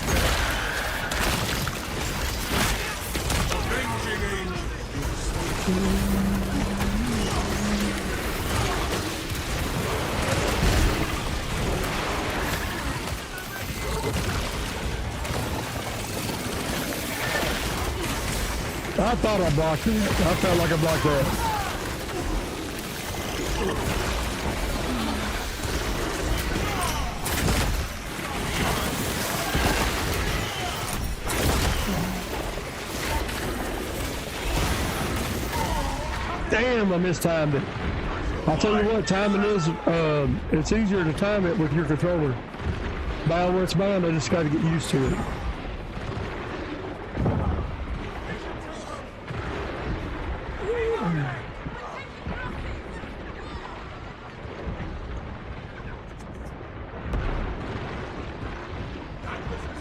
avenging angel. I thought I blocked it. I felt like I blocked that. Damn, I mistimed it. I'll tell you what, timing is, it's easier to time it with your controller. Bound where it's bound, I just got to get used to it.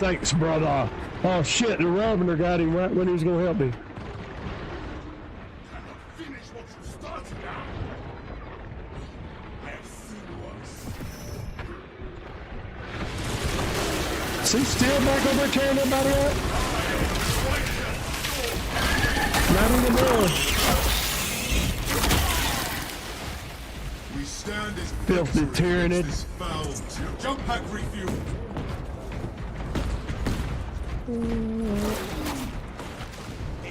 Thanks, brother. Oh shit, the Ravener got him right when he was gonna help me. Finish what you started now. I have seen worse. Is he still back over there tearing everybody up? Not anymore. We stand as Filthy victory tyrannid. against this foul jump pack refuel.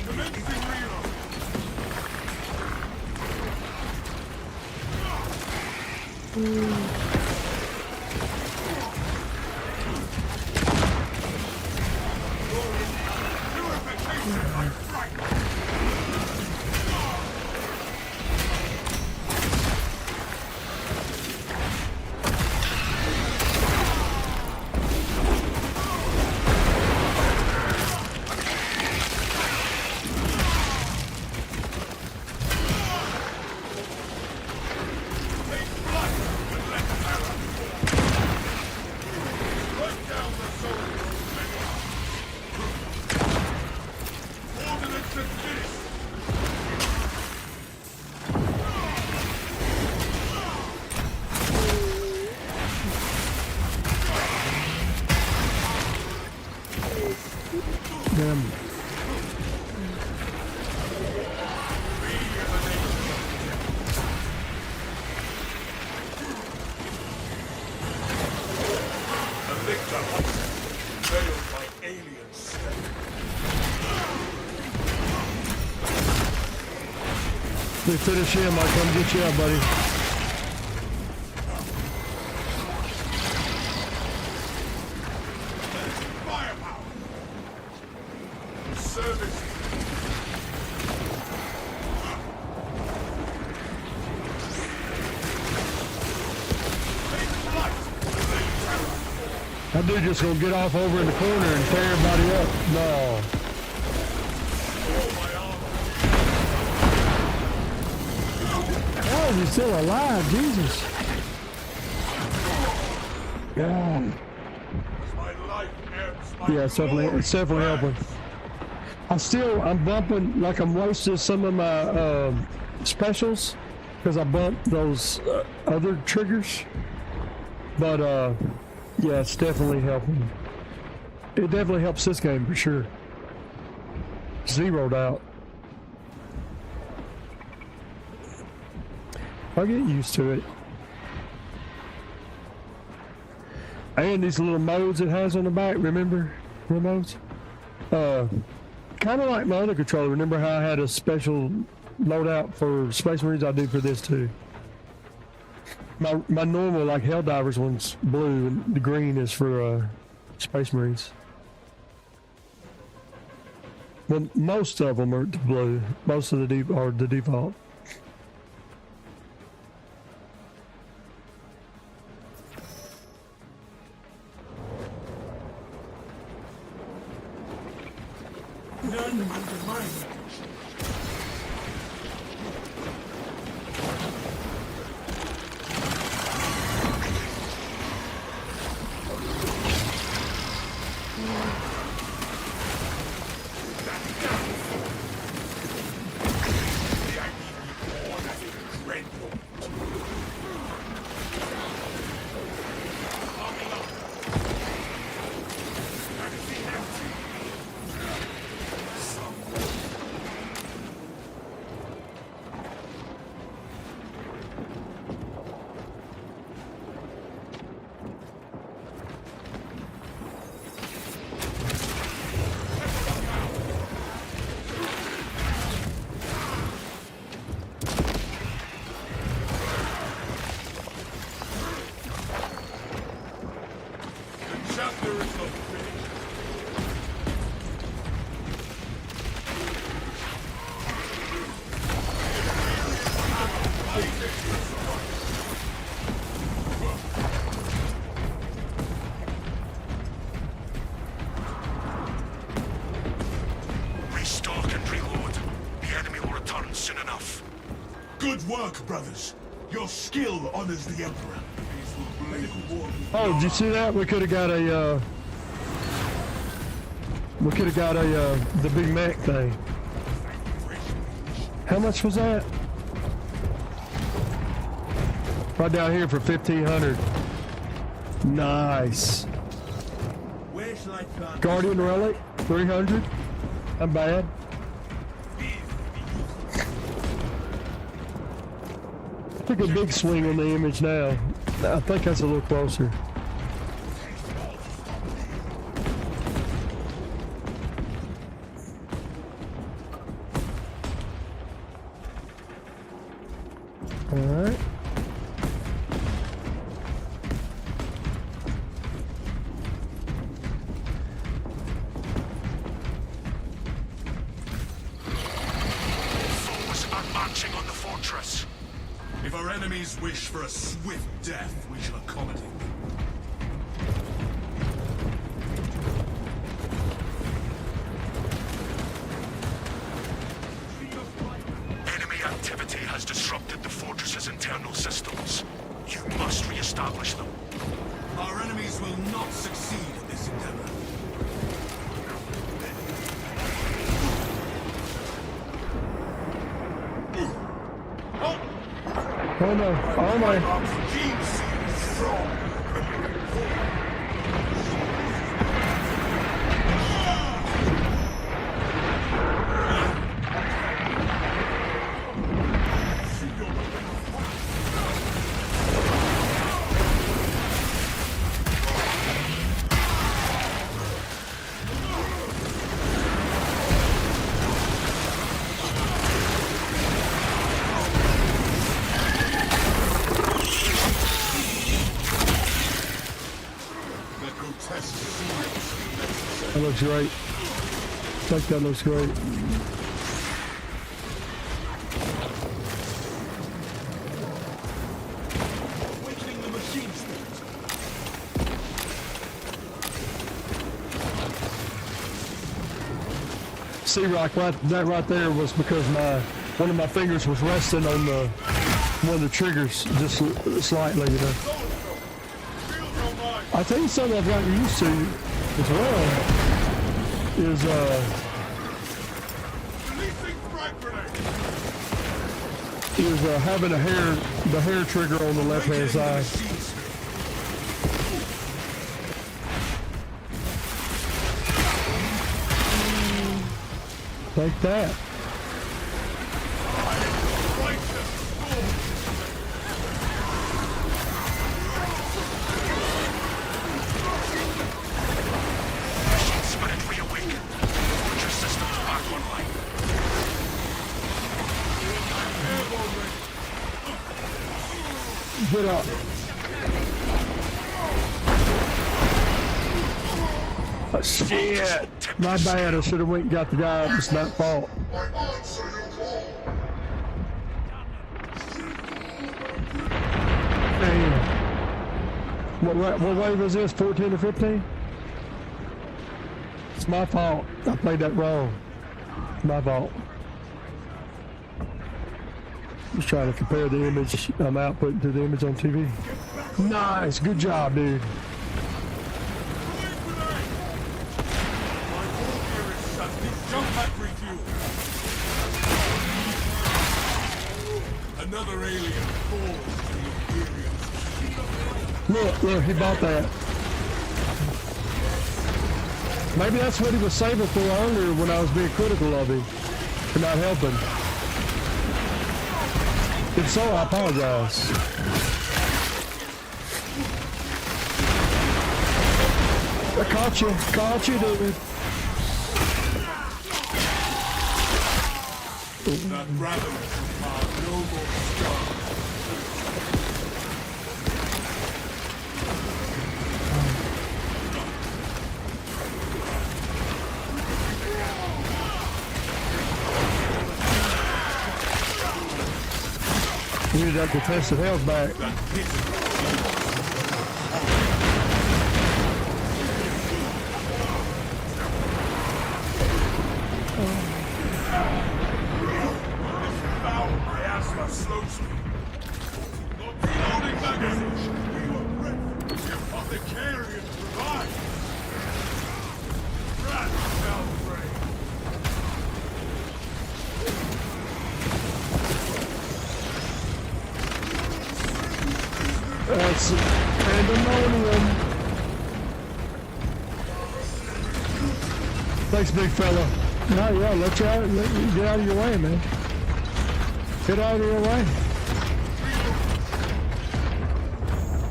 Commencing reload. Damn. Veiled by alien step. They finish him, I'll come get you out, buddy. Firepower. Service. That dude just gonna get off over in the corner and tear everybody up. No. Oh, he's still alive, Jesus. God. My life ebbs. My Yeah, it's definitely helping. I'm bumping, like I'm wasting some of my specials because I bumped those other triggers. But yeah, it's definitely helping. It definitely helps this game for sure. Zeroed out. I'll get used to it. And these little modes it has on the back, remember? The modes? Kind of like my other controller. Remember how I had a special loadout for Space Marines? I do for this too. My normal, like Helldivers one's blue, and the green is for Space Marines. Well, most of them are blue. Most of the are the default. None under my control. Restock and reload. The enemy will return soon enough. Good work, brothers. Your skill honors the Emperor. Oh, did you see that? We could have got a We could have got a the big Mac thing. How much was that? Right down here for 1,500. Nice. Where shall I plant? Guardian Relic, 300. Not bad. Took a big swing on the image now. I think that's a little closer. All right. Foes are marching on the fortress. If our enemies wish for a swift death, we shall accommodate them. Enemy activity has disrupted the fortress's internal systems. You must re-establish them. Our enemies will not succeed in this endeavor. Oh no! Oh my! That looks great. I think that looks great. Awakening the machine spirit. See, Rock, that right there was because one of my fingers was resting on one of the triggers just slightly, you know. I think something I've gotten used to as well is Releasing frag grenade. having the hair trigger on the left hand side. Like that. Machine spirit reawakened. Fortress systems back online. Get up. Shit! My bad. I should have went and got the guy. It's not fault. Damn. What wave is this? 14 or 15? It's my fault. I played that wrong. My fault. Just trying to compare the image I'm outputting to the image on TV. Nice. Good job, dude. Another alien falls to the Imperium. Look, he bought that. Maybe that's what he was saving for earlier when I was being critical of him for not helping. If so, I apologize. I caught you, dude. That ravenous are no more strong. We need that defensive health back. Slows me. Not reloading magazines. We were ready. The Apothecarian provides. Rat Thanks, big fella. No, yeah, let you out. Get out of your way, man. Get out of your way.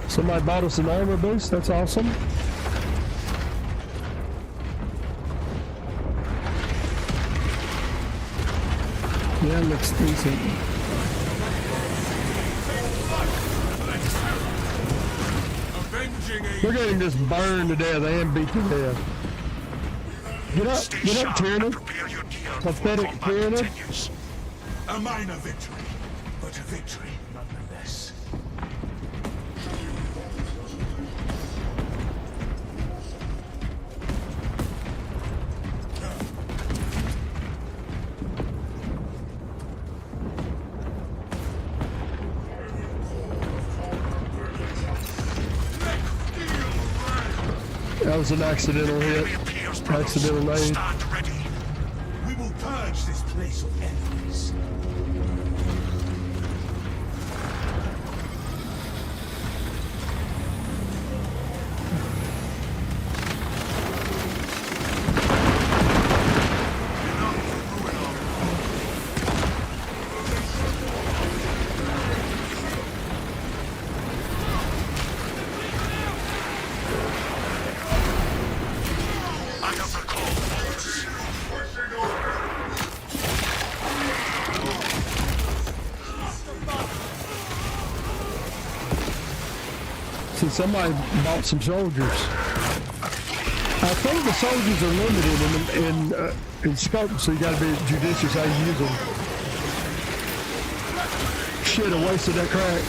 Somebody bought us an armor boost. That's awesome. Yeah, it looks decent. Look at him just burn to death and beat to death. Get up, Terminus. Pathetic Terminus. A minor victory, but a victory nonetheless. That was an accidental hit. Accidental nade. We will purge this place of enemies. See, somebody bought some soldiers. I think the soldiers are limited in scope, so you got to be judicious how you use them. Shit, I wasted that crack.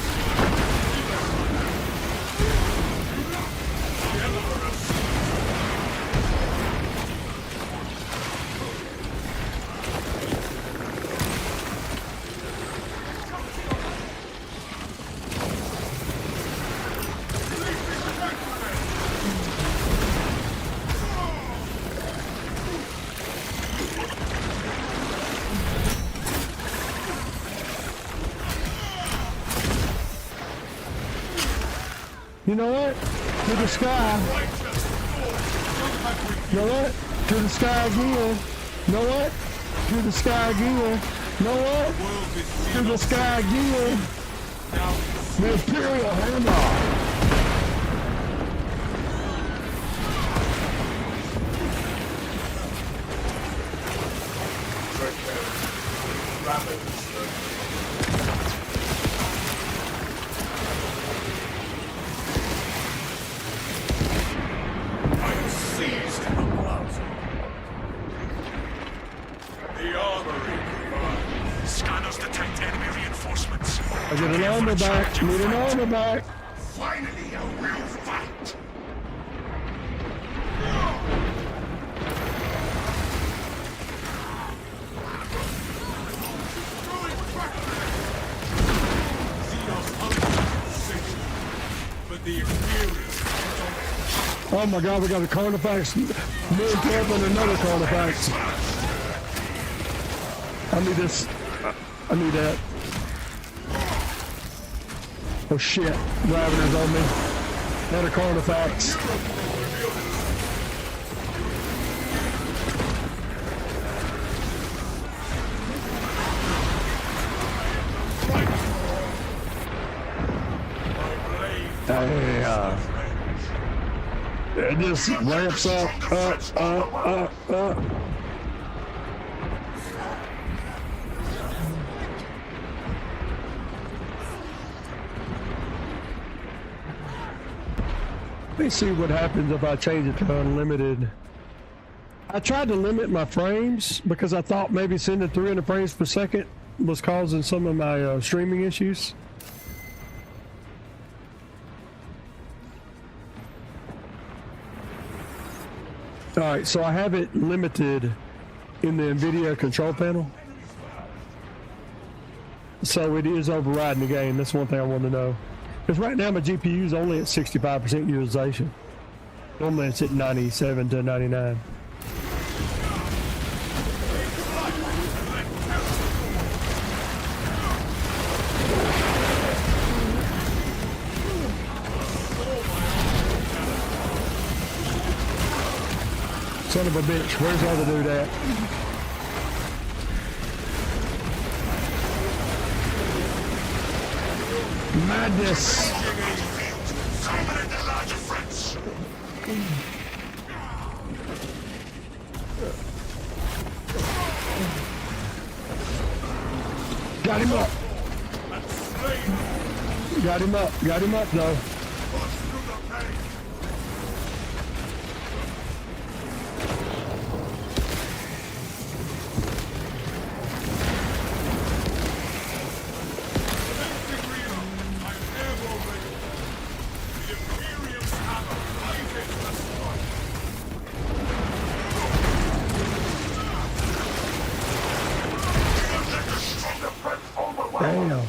You know what? To the sky. You know what? To the sky again. You know what? To the sky again. You know what? To the sky again. The Imperial Hammer. Scanners detect enemy reinforcements. I get an armor back. Need an armor back. Finally, a real fight. But the Imperials. Oh my God, we got a Carnifex. Me and Camp and another Carnifex. I need this. I need that. Oh shit, Ravener's on me. Another Carnifex. It just ramps up. Let me see what happens if I change it to unlimited. I tried to limit my frames because I thought maybe sending 300 frames per second was causing some of my streaming issues. Alright, so I have it limited in the NVIDIA control panel. So it is overriding the game. That's one thing I want to know. Because right now my GPU is only at 65% utilization. Normally it's at 97 to 99. Son of a bitch, where's the other dude at? Madness! Dominate the larger threats. Got him up! Got him up though. Damn.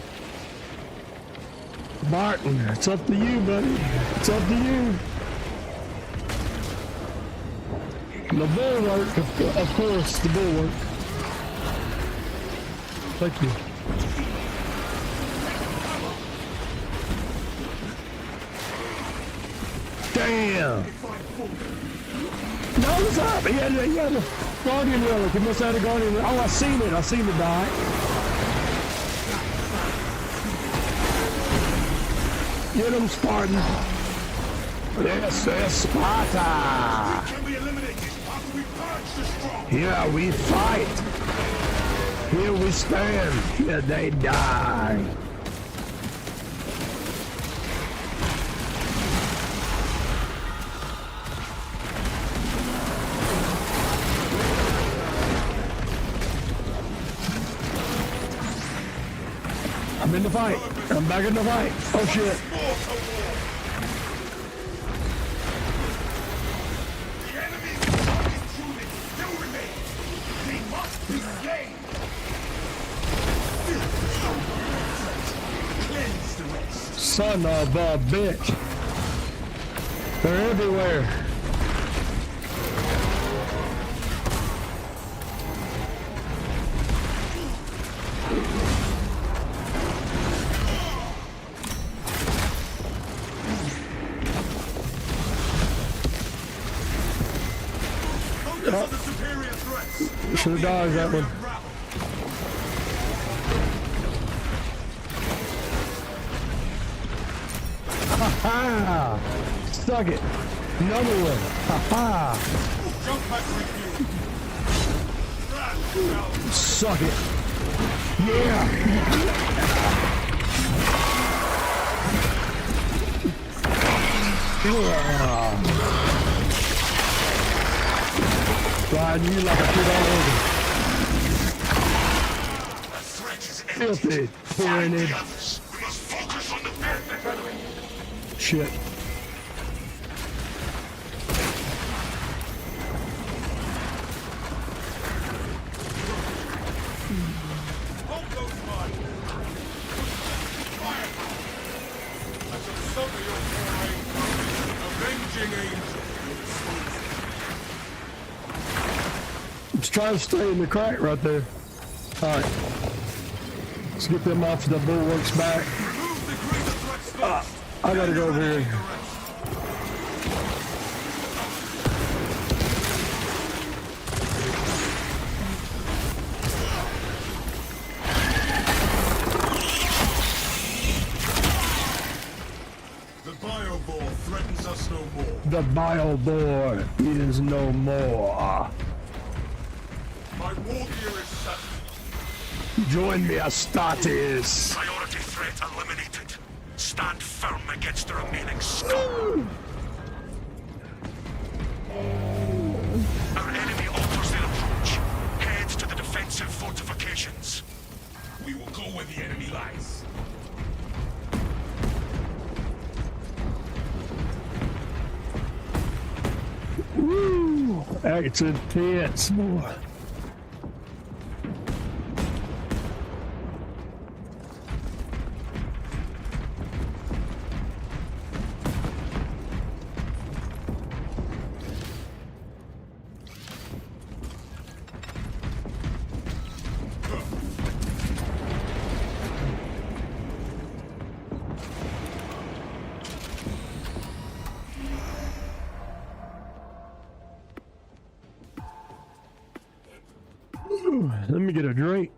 Martin, it's up to you, buddy. It's up to you. The bulwark, of course, the bulwark. Thank you. Damn. No, what's up? He had a guardian relic. He must have had a guardian relic. Oh, I seen it. I seen it die. Get him, Spartan. Yes, Sparta. Can be eliminated after we purge the strong. Here we fight. Here we stand. Here they die. I'm in the fight. I'm back in the fight. Oh shit. The enemy's unit still remains. They must be slain. Cleanse the rest. Son of a bitch. They're everywhere. Focus on the superior threats. Should have dodged that one. Ha! Stuck it. Another one. Ha! Jump back with you. Suck it. Yeah. Riding you like a kid all over. The threat is empty. Filthy. Find Tyranid. the others. We must focus on the perfect enemy. Shit. Hold those mines. Fire. I shall summon your foray. Avenging angel. Let's try to stay in the crack right there. Alright. Let's get them off the bulwarks back. Remove the greater threats first. I gotta go over here. The Biobore threatens us no more. The bile boar is no more. My war gear is set. Join me, Astartes. Priority threat eliminated. Stand firm against the remaining scum. Our enemy alters their approach. Head to the defensive fortifications. We will go where the enemy lies. Woo! It's intense, boy. Let me get a drink.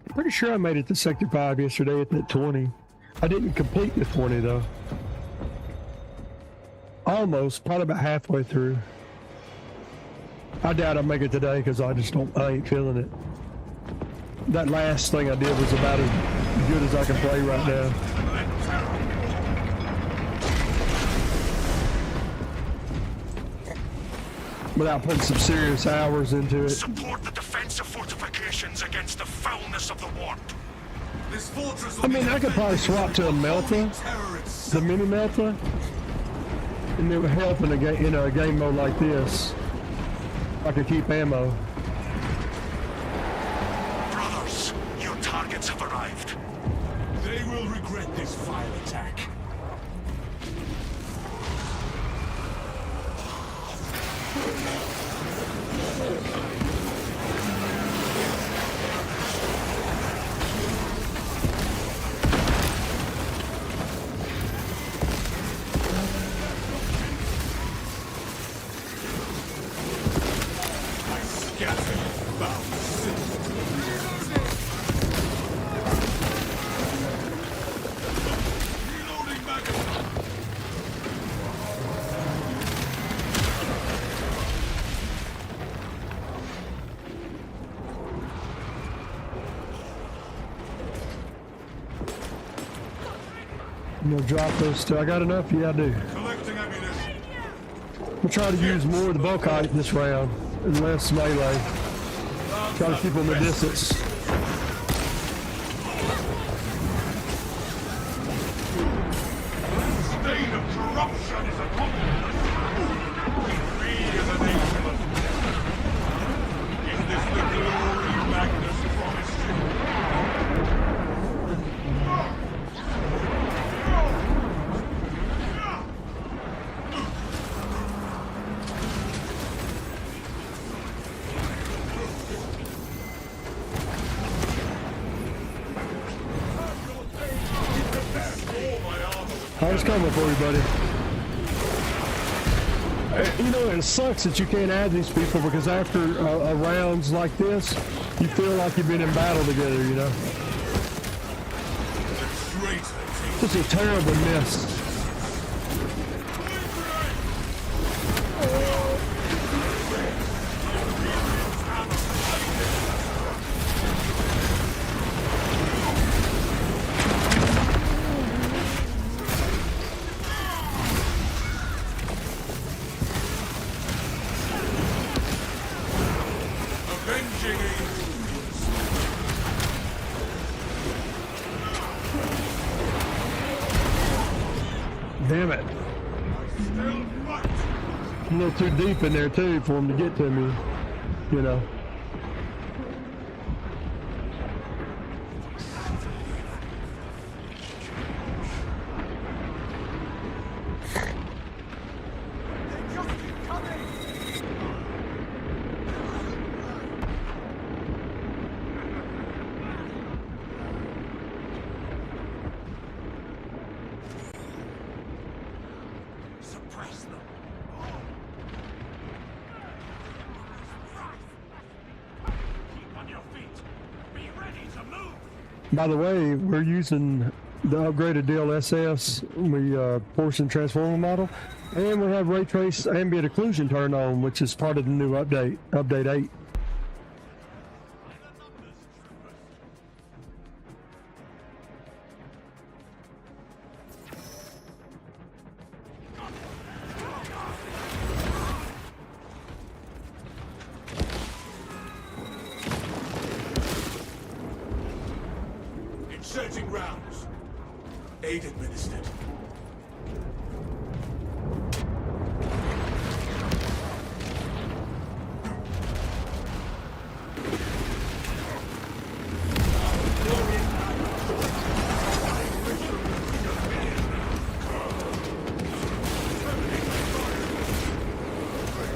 Pretty sure I made it to Sector 5 yesterday at that 20. I didn't complete the 20 though. Almost, probably about halfway through. I doubt I'll make it today because I ain't feeling it. That last thing I did was about as good as I can play right now. Without putting some serious hours into it. Support the defensive fortifications against the foulness of the Horde. This fortress will I mean, I could probably swap to a melter, the mini melter, and it would help in a game mode like this. I could keep ammo. Brothers, your targets have arrived. They will regret this vile attack. I'm gonna drop those two. I got enough? Yeah, I do. Collecting ammunition. We'll try to use more of the Volkite this round and less melee. Try to keep them the distance. State of corruption is upon us. We as a nation of is this the glory Magnus promised you? I was coming for you, buddy. You know, it sucks that you can't add these people because after rounds like this, you feel like you've been in battle together, you know? This is a terrible miss. Damn it. I'm a little too deep in there too for him to get to me, you know. By the way, we're using the upgraded DLSS, portion transformer model, and we have ray trace ambient occlusion turned on, which is part of the new update, update 8. Inserting rounds. Aid administered.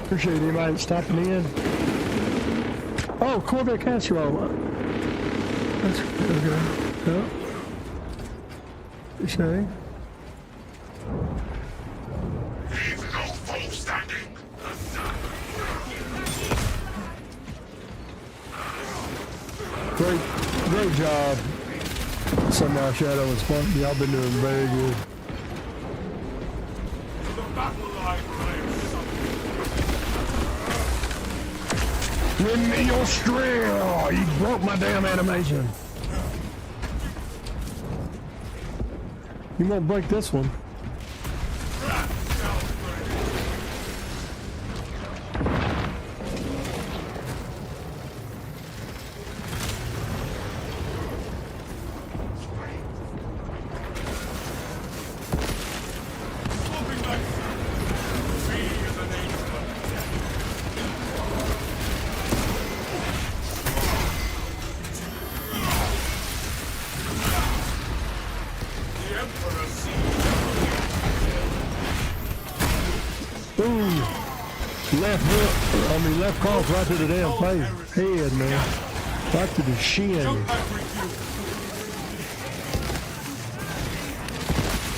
Appreciate anybody stopping in. Oh, Corvette casserole. That's good. Yeah. Okay. Leave no standing. Great job. Somehow Shadow and Spartan, y'all been doing very good. To the battle line, players. Give me your straw! You broke my damn animation. You won't break this one. Left cross right to the damn face. Head, man. Right to the shin.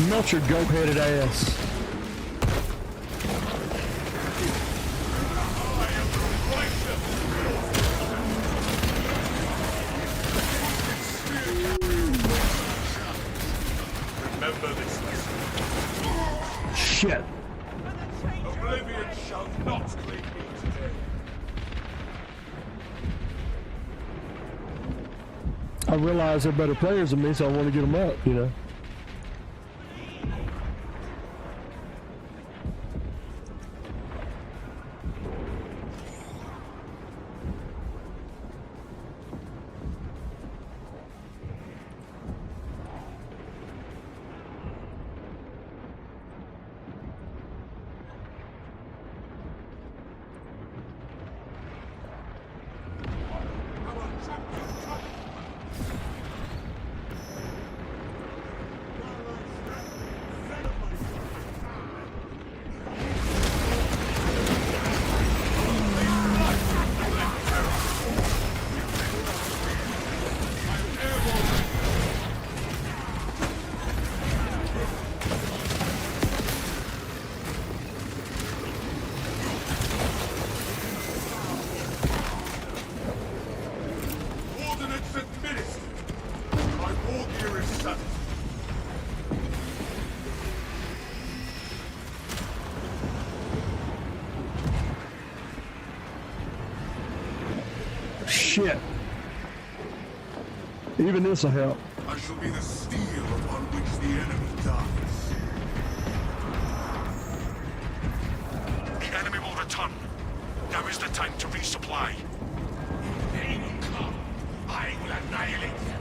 Melt your goat-headed ass. Remember this lesson. Shit. Oblivion shall not claim me today. I realize they're better players than me, so I want to get them up, you know. Shit. Even this will help. I shall be the steel upon which the enemy dies. The enemy will return. Now is the time to resupply. They will come. I will annihilate them.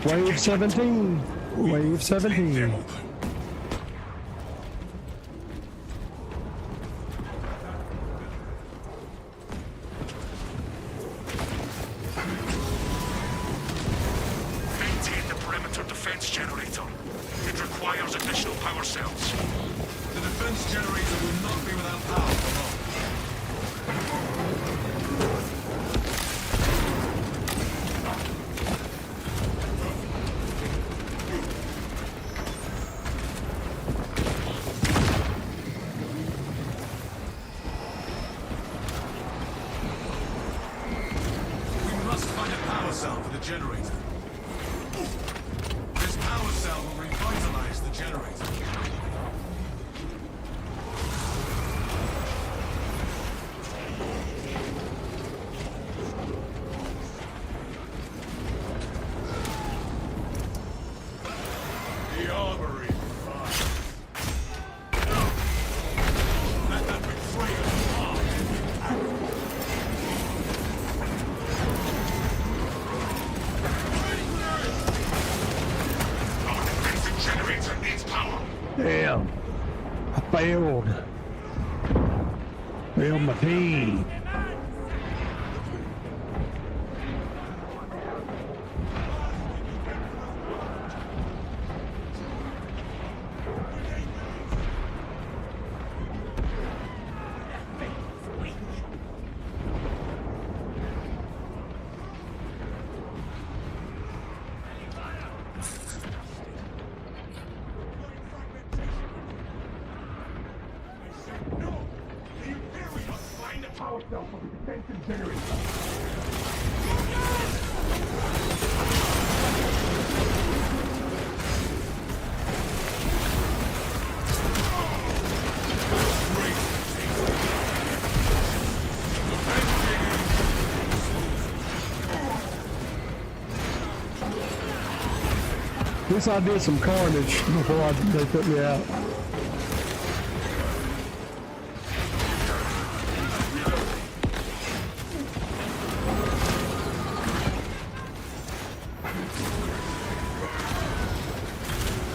Wave 17. Wave 17. Maintain the perimeter defense generator. It requires additional power cells. The defense generator will not be without power for long. Generator. This power cell will revitalize the generator. failed. Failed my team. At least I did some carnage before they put me out.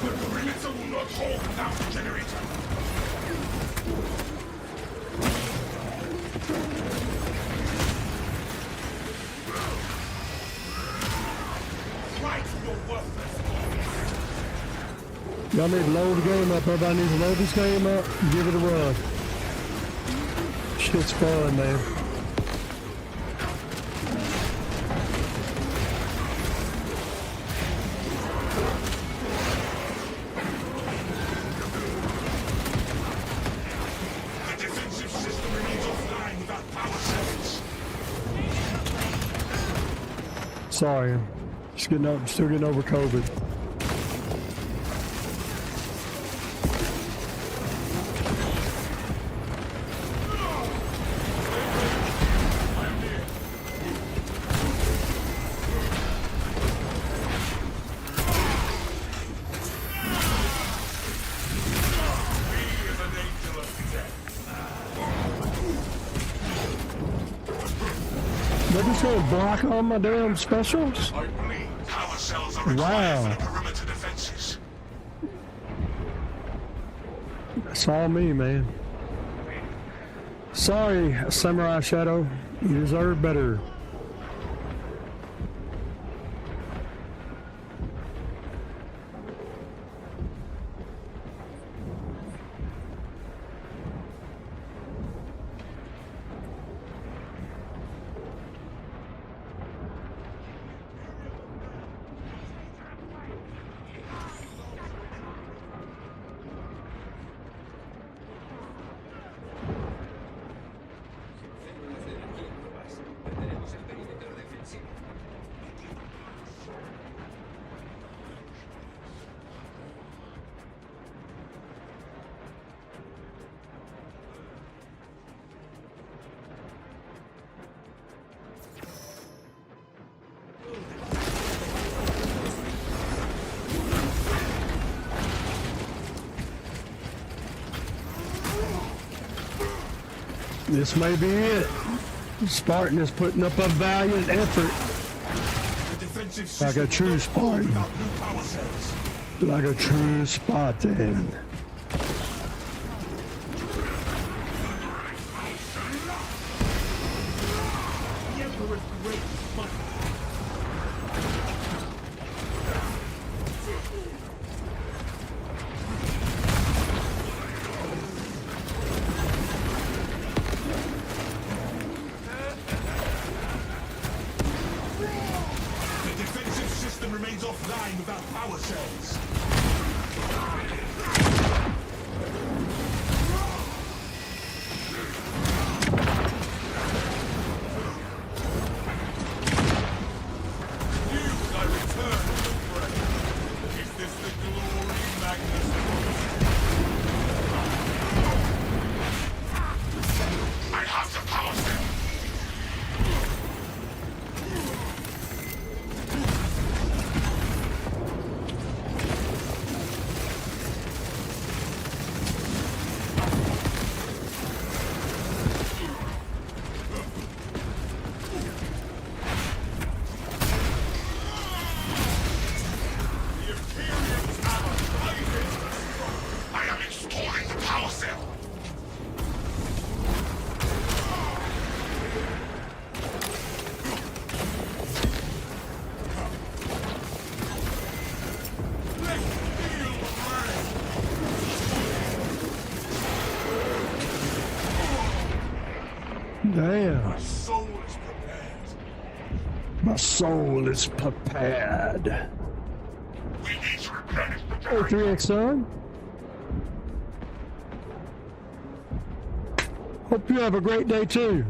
The perimeter will not hold without the generator. Fight your worthless. Y'all need to load the game up. Everybody needs to load this game up and give it a run. Shit's fun, man. The defensive system remains offline without power cells. Sorry. Still getting over COVID. They're just gonna block all my damn specials? Power cells are required Wow. for the perimeter defenses. That's all me, man. Sorry, Samurai Shadow. You deserve better. This may be it. Spartan is putting up a valiant effort. The defensive Like a system true will not hold Spartan. without new power cells. Like a true Spartan. The Emperor's great smile. The defensive system remains offline without power cells. I return to the fray. Is this the glory Magnus I have the power cell. Yeah. My soul is prepared. My soul is prepared. We need to replenish the Hey, generator. 3X son. Hope you have a great day too.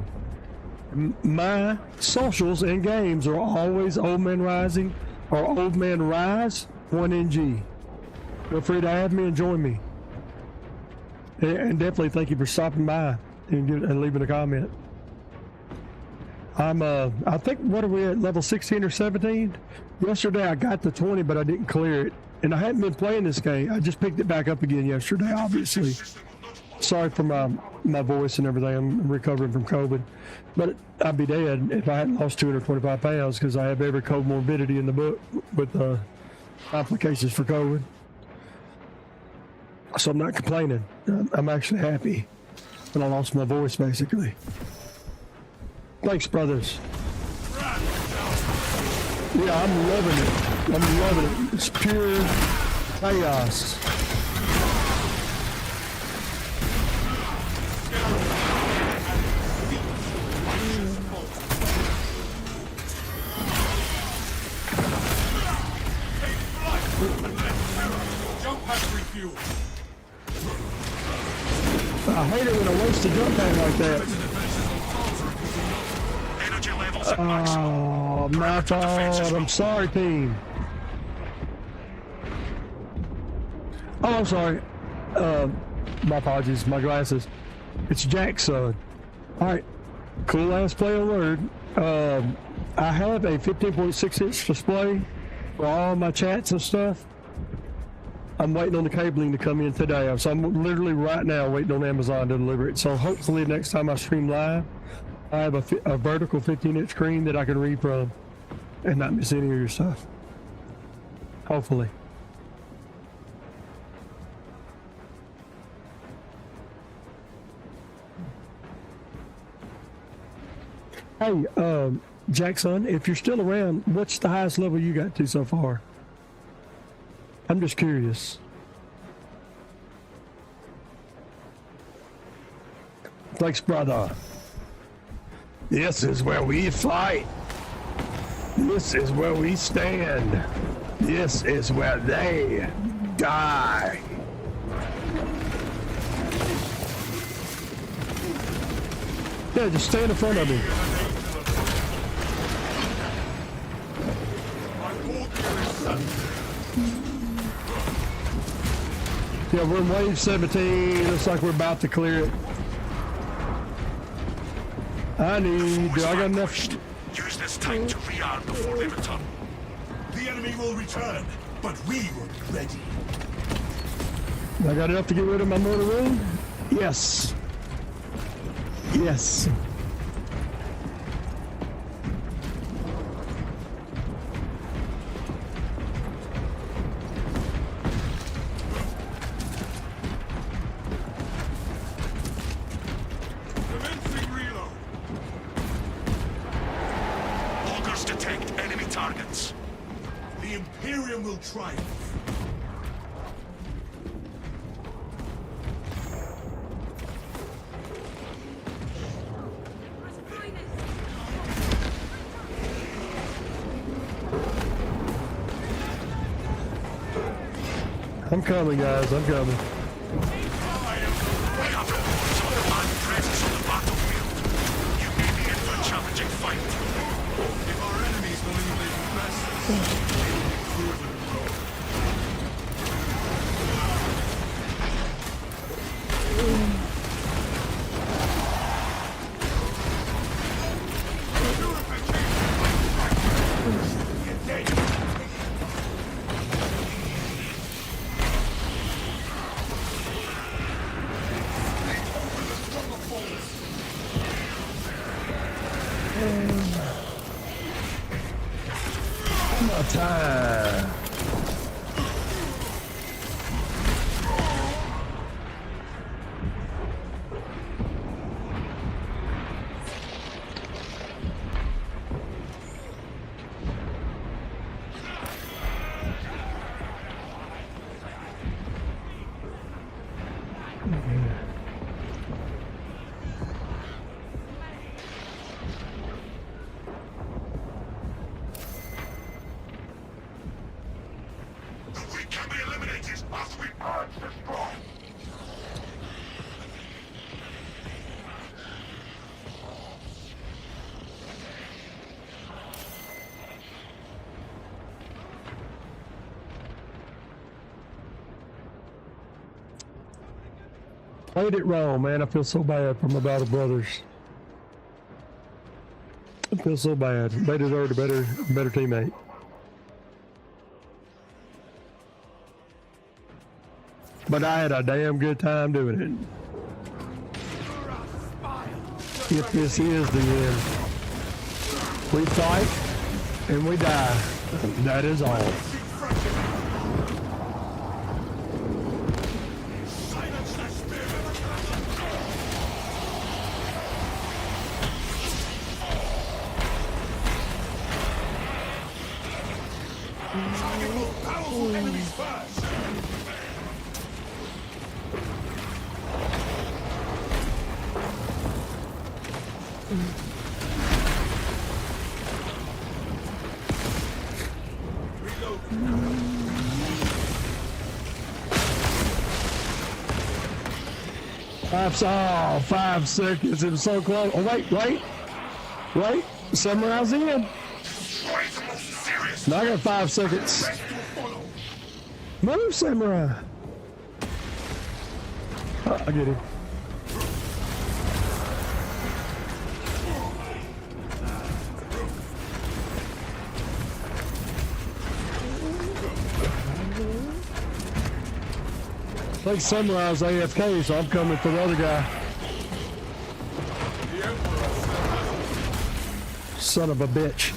My socials and games are always Old Man Rising or Old Man Rise 1NG. Feel free to add me and join me. And definitely thank you for stopping by and leaving a comment. I think, what are we at, level 16 or 17? Yesterday I got to 20, but I didn't clear it. And I hadn't been playing this game. I just picked it back up again yesterday, obviously. Sorry for my voice and everything. I'm recovering from COVID. But I'd be dead if I hadn't lost 225 pounds because I have every comorbidity in the book with complications for COVID. So I'm not complaining. I'm actually happy. But I lost my voice, basically. Thanks, brothers. Yeah, I'm loving it. I'm loving it. It's pure chaos. Jump pack refuel. I hate it when I waste a jump pad like that. Energy levels at maximum. Oh, my fault. I'm sorry, team. Oh, I'm sorry. My apologies. My glasses. It's Jack's son. All right. Cool ass play on word. I have a 15.6-inch display for all my chats and stuff. I'm waiting on the cabling to come in today. So I'm literally right now waiting on Amazon to deliver it. So hopefully next time I stream live, I have a vertical 15-inch screen that I can read from and not miss any of your stuff. Hopefully. Hey, Jackson, if you're still around, what's the highest level you got to so far? I'm just curious. Thanks, brother. This is where we fight. This is where we stand. This is where they die. Yeah, just stay in the front of me. Yeah, we're in wave 17. Looks like we're about to clear it. Do I got enough? Use this time to rearm before they return. The enemy will return, but we will be ready. I got enough to get rid of my mortar wound? Yes. Yes. Commencing reload. Loggers detect enemy targets. The Imperium will triumph. I'm coming, guys. I'm coming. We have reports of command presence on the battlefield. You may be in for a challenging fight. If our enemies believe they can best us, they will be proven wrong. Time. Played it wrong, man. I feel so bad for my battle brothers. I feel so bad. They deserved a better teammate. But I had a damn good time doing it. If this is the end, we fight and we die. That is all. Powerful enemies first! Oh, 5 seconds. It was so close. Oh, wait. Samurai's in. Now I got 5 seconds. Move, Samurai. Oh, I get him. I think Samurai's AFK, so I'm coming for the other guy. Son of a bitch.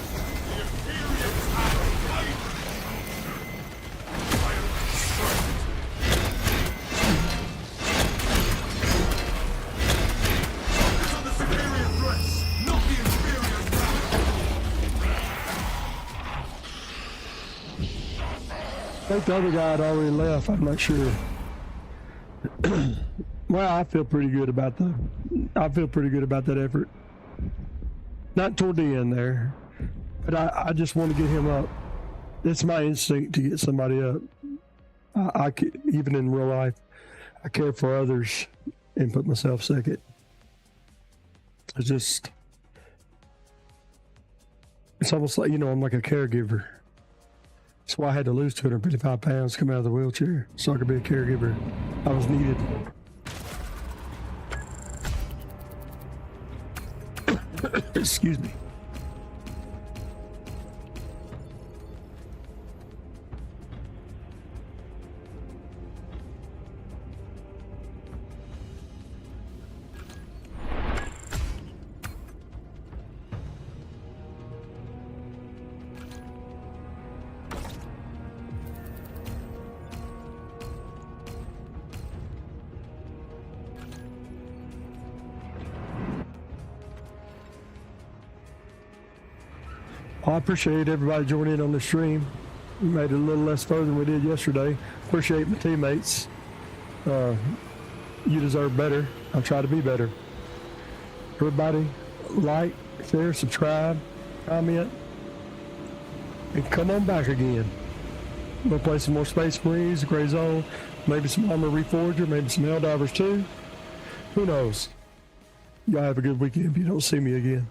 I think the other guy had already left. I'm not sure. Well, I feel pretty good about that effort. Not toward the end there, but I just want to get him up. It's my instinct to get somebody up. Even in real life, I care for others and put myself second. It's almost like, I'm like a caregiver. That's why I had to lose 255 pounds, come out of the wheelchair, so I could be a caregiver. I was needed. Excuse me. I appreciate everybody joining in on the stream. We made it a little less further than we did yesterday. Appreciate my teammates. You deserve better. I'll try to be better. Everybody, like, share, subscribe, comment, and come on back again. We'll play some more Space Marines, Gray Zone, maybe some Armor Reforger, maybe some Helldivers too. Who knows? Y'all have a good weekend if you don't see me again.